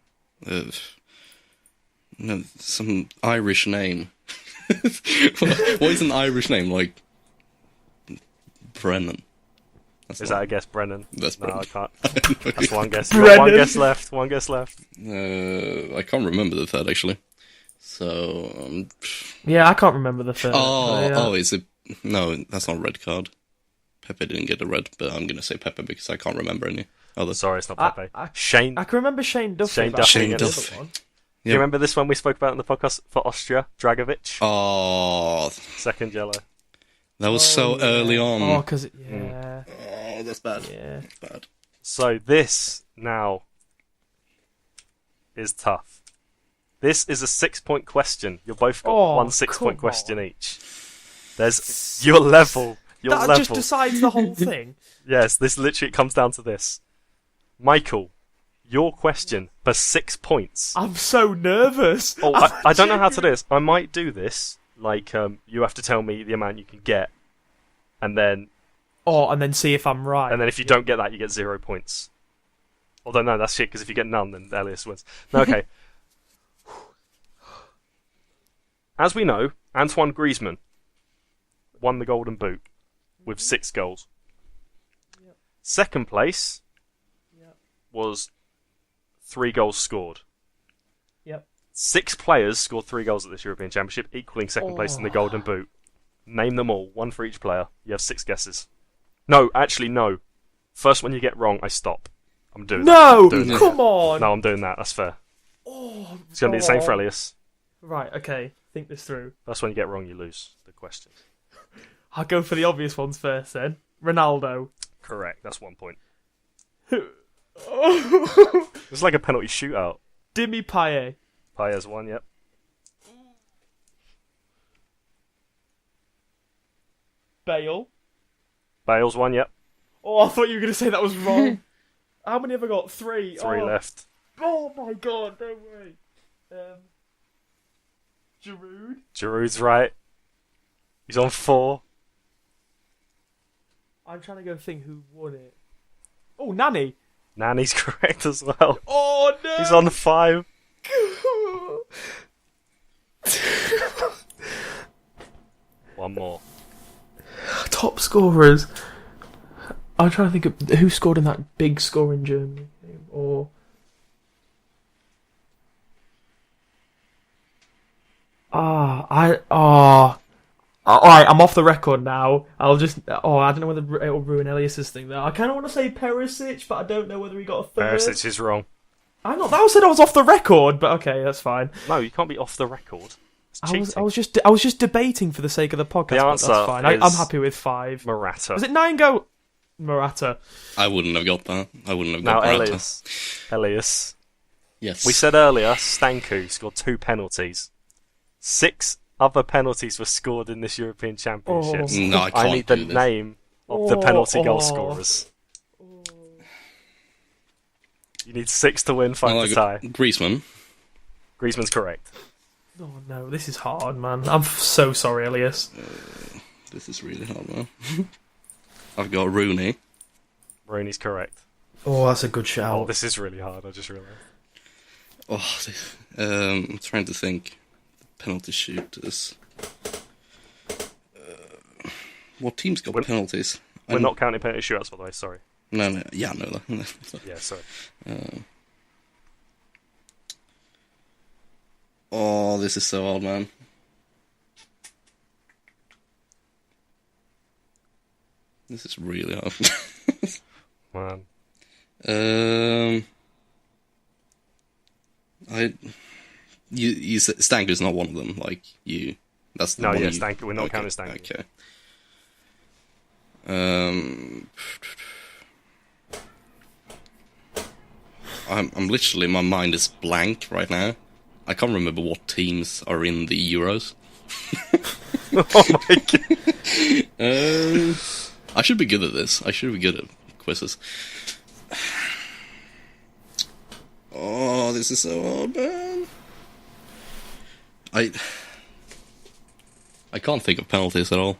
No, some Irish name. What is an Irish name? Like Brennan. Is that a guess, Brennan? That's No, Brennan. I can't. That's 1 guess. You've got 1 guess left. 1 guess left. I can't remember the third actually. So Yeah, I can't remember the 3rd. oh, is it? No, that's not a red card. Pepe didn't get a red, but I'm gonna say Pepe because I can't remember any other. Sorry, it's not I- Pepe. I- Shane. I can remember Shane Duffy. Shane but I Duffy, can't Shane remember the Duffy. other one. Do you remember this one we spoke about in the podcast for Austria? Dragovic. Oh, Second yellow. that was so early on. Oh, because yeah, Oh, that's bad. yeah. That's bad. So this now is tough. This is a 6-point question. You've both got Oh, one 6-point come question on. each. There's your level. Your That level. just decides the whole thing. Yes, this literally comes down to this. Michael, your question for 6 points. I'm so nervous. Oh, I don't know how to do this. I might do this. Like, you have to tell me the amount you can get, and then and then see if I'm right. if you don't get that, you get 0 points. Although no, that's shit because if you get none, then Elias wins. No, okay. As we know, Antoine Griezmann won the Golden Boot with 6 goals. Yep. Second place Yep. was 3 goals scored. Yep. 6 players scored 3 goals at this European Championship, equaling second place in the Golden Boot. Name them all, 1 for each player. You have 6 guesses. No, actually, no. First one you get wrong, I stop. I'm doing that. No, I'm doing that. come on. No, I'm doing that. That's fair. Oh, It's going to be the same for God. Elias. Right, okay. Think this through. First one you get wrong, you lose the question. I'll go for the obvious ones first then. Ronaldo. Correct. That's 1 point. Oh. It's like a penalty shootout. Dimi Payet. Payet's 1, yep. Bale. Bale's 1, yep. Oh, I thought you were going to say that was wrong. How many have I got? 3. 3 left. Oh my god, no way. Giroud. Giroud's right. He's on 4. I'm trying to go think who won it. Oh, Nani. Nani's correct as well. Oh no. He's on 5. One more. Top scorers. I'm trying to think of who scored in that big score in Germany game, or Alright, I'm off the record now. I'll just... Oh, I don't know whether it'll ruin Elias's thing, though. I kind of want to say Perisic, but I don't know whether he got a third. Perisic is wrong. Hang on, that said I was off the record, but okay, that's fine. No, you can't be off the record. It's cheating. I was just debating for the sake of the podcast. The answer but that's fine. is I'm happy with 5. Morata. Was it 9 go? Morata. I wouldn't have got that. I wouldn't have Now, got Morata. Elias. Yes. We said earlier, Stanku scored 2 penalties. 6 other penalties were scored in this European Championship. Oh. No, I can't I need the do this. name of the penalty goal Oh. scorers. You need 6 to win, 5 Oh, to tie. Griezmann. Griezmann's correct. Oh no, this is hard, man. I'm so sorry, Elias. This is really hard, man. I've got Rooney. Rooney's correct. Oh, that's a good Oh, shout. this is really hard, I just realised. I'm trying to think. Penalty shooters. What teams got penalties? We're not counting penalty shootouts, by the way, sorry. No. Yeah, I know that. Yeah, sorry. Oh, this is so hard, man. This is really hard. Man. You said Stanker's not one of them. Like you, that's the No, one yeah, you... Stanker. We're not okay, counting Stanker. Okay. I'm literally, my mind is blank right now. I can't remember what teams are in the Euros. Oh my god. I should be good at this. I should be good at quizzes. Oh, this is so hard, man. I can't think of penalties at all.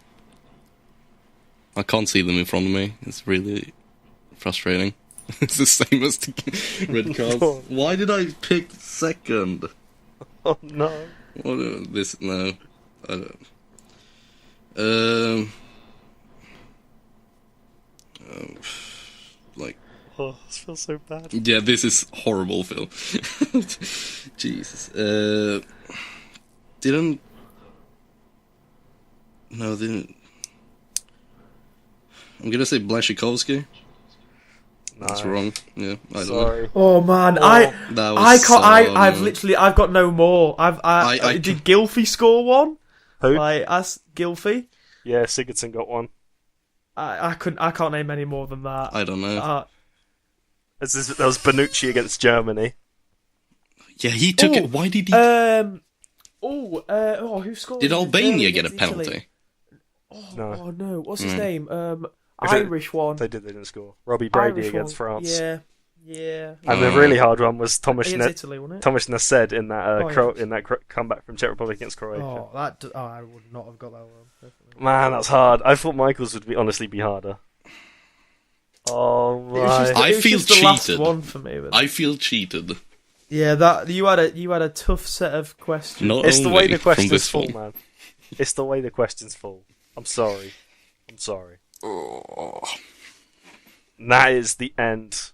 I can't see them in front of me. It's really frustrating. It's the same as the red cards. Why did I pick second? Oh no. What this? No, I don't. Like. Oh, this feels so bad. Yeah, this is horrible, Phil. Jesus. Didn't. I'm gonna say Blashikovsky. No. That's wrong. Yeah, I don't know. Sorry. Oh man, That was I can't. so I've annoying. literally. I've got no more. Did Gylfi score one? Who? Like, as Gylfi. Yeah, Sigurdsson got one. I couldn't. I can't name any more than that. I don't know. That was Bonucci against Germany. Yeah, he took Oh, it. Why did he? Who scored? Did Albania Germany get a against Italy? penalty? No. Oh no, what's his Mm. name? Irish one. They didn't score. Robbie Brady Irish against one. France. Yeah. And the really hard one was Against Italy, wasn't it? Thomas Nased in that yeah. in that comeback from Czech Republic against Croatia. I would not have got that one. Definitely. Man, that's hard. I thought Michael's would honestly be harder. Oh It was just, my! I it was feel just the last cheated. one for me. But... I feel cheated. Yeah, that you had a tough set of questions. Not It's the only way the from question's this full, one. man. It's the way the question's full. I'm sorry. Oh. And that is the end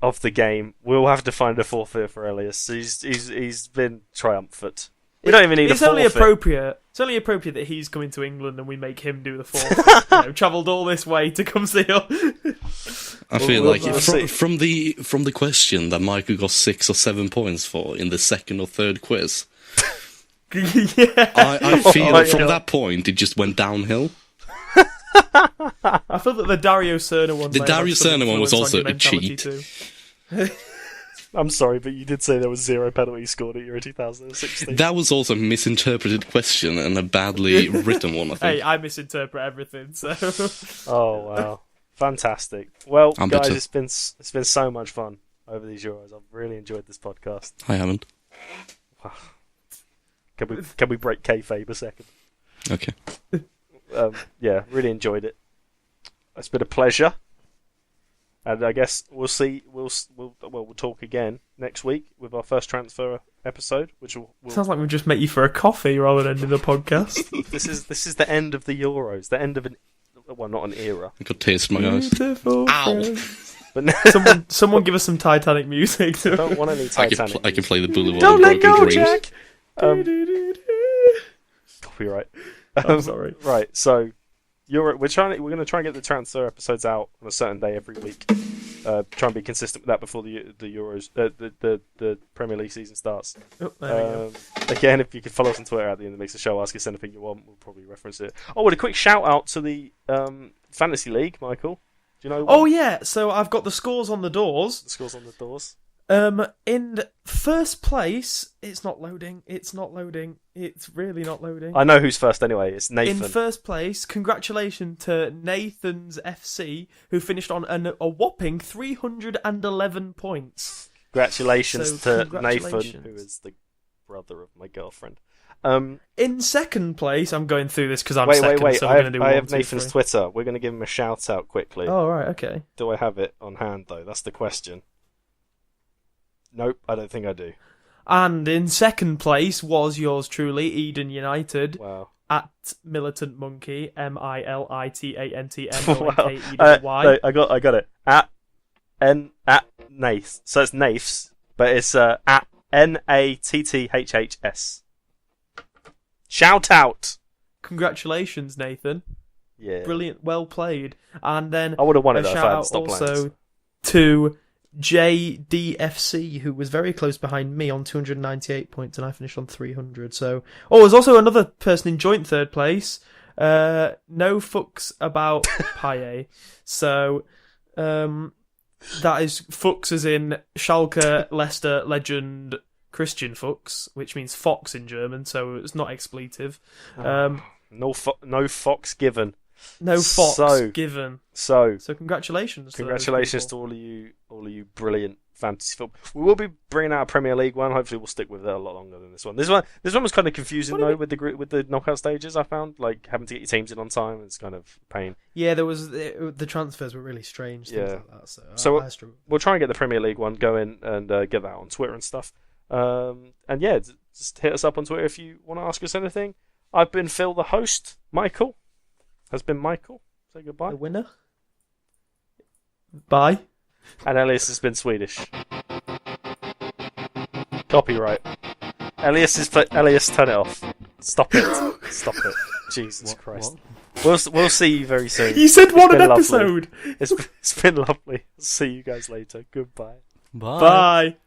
of the game. We'll have to find a forfeit for Elias. He's been triumphant. We don't even need a It's only forfeit. appropriate. It's only appropriate that he's coming to England and we make him do the forfeit. Travelled all this way to come see us. I feel we'll like see. from the question that Michael got 6 or 7 points for in the second or third quiz, Yeah. I feel my from God. that point it just went downhill. I feel that the Dario Serna one. The may have Dario some Serna one was influence on also your a mentality cheat. too. I'm sorry, but you did say there was 0 penalties scored at Euro 2016. That was also a misinterpreted question and a badly written one, I think. Hey, I misinterpret everything. So Oh wow, fantastic! Well, I'm guys, bitter. it's been so much fun over these Euros. I've really enjoyed this podcast. I haven't. Can we break kayfabe a second? Okay. Yeah, really enjoyed it. It's been a pleasure, and I guess we'll see. We'll talk again next week with our first transfer episode, which will. sounds like we've just met you for a coffee rather than ending the podcast. This is the end of the Euros, the end of not an era, I got tears in my eyes. Beautiful Ow. friends. but no, Someone give us some Titanic music. I don't want any Titanic. I can play the Boulevard Don't of let Broken go, Dreams. Jack. Copyright. I'm sorry. Right, so we're going to try and get the transfer episodes out on a certain day every week. Try and be consistent with that before the Euros, the Premier League season starts. Oh, there we go. Again, if you could follow us on Twitter at the end of the show, ask us anything you want. We'll probably reference it. Oh, and a quick shout out to the Fantasy League, Michael. Do you know? Oh yeah, so I've got the scores on the doors. The scores on the doors. In first place, it's not loading. It's really not loading. I know who's first anyway. It's Nathan. In first place, congratulations to Nathan's FC, who finished on a whopping 311 points. Congratulations to Nathan, who is the brother of my girlfriend. In second place, I'm going through this because I'm wait, second. Wait. So I have Nathan's Twitter. We're going to give him a shout out quickly. Oh right, okay. Do I have it on hand though? That's the question. Nope, I don't think I do. And in second place was yours truly, Eden United. Wow. At Militant Monkey, MILITANTMONKEY. No, I got it. At Nath. So it's Naths, but it's at NATTHHS. Shout out! Congratulations, Nathan. Yeah. Brilliant, well played. And then I would have won it a if shout I had out stopped also playing. to JDFC, who was very close behind me on 298 points, and I finished on 300. So, there's also another person in joint third place. No fucks about Paye. So, that is fucks as in Schalke, Leicester legend Christian Fuchs, which means fox in German, so it's not expletive. No fox given. No fox given. So congratulations. Congratulations to all of you brilliant fantasy football. We will be bringing out a Premier League one. Hopefully, we'll stick with it a lot longer than this one. This one was kind of confusing though with the knockout stages. I found like having to get your teams in on time. It's kind of a pain. Yeah, the transfers were really strange. Things like that. So we'll try and get the Premier League one going and get that on Twitter and stuff. And yeah, just hit us up on Twitter if you want to ask us anything. I've been Phil, the host. Michael has been Michael. Say goodbye. The winner. Bye. And Elias has been Swedish. Copyright. Elias, turn it off. Stop it. Stop it. Jesus Christ. What? We'll see you very soon. You said an episode. It's been lovely. See you guys later. Goodbye. Bye. Bye.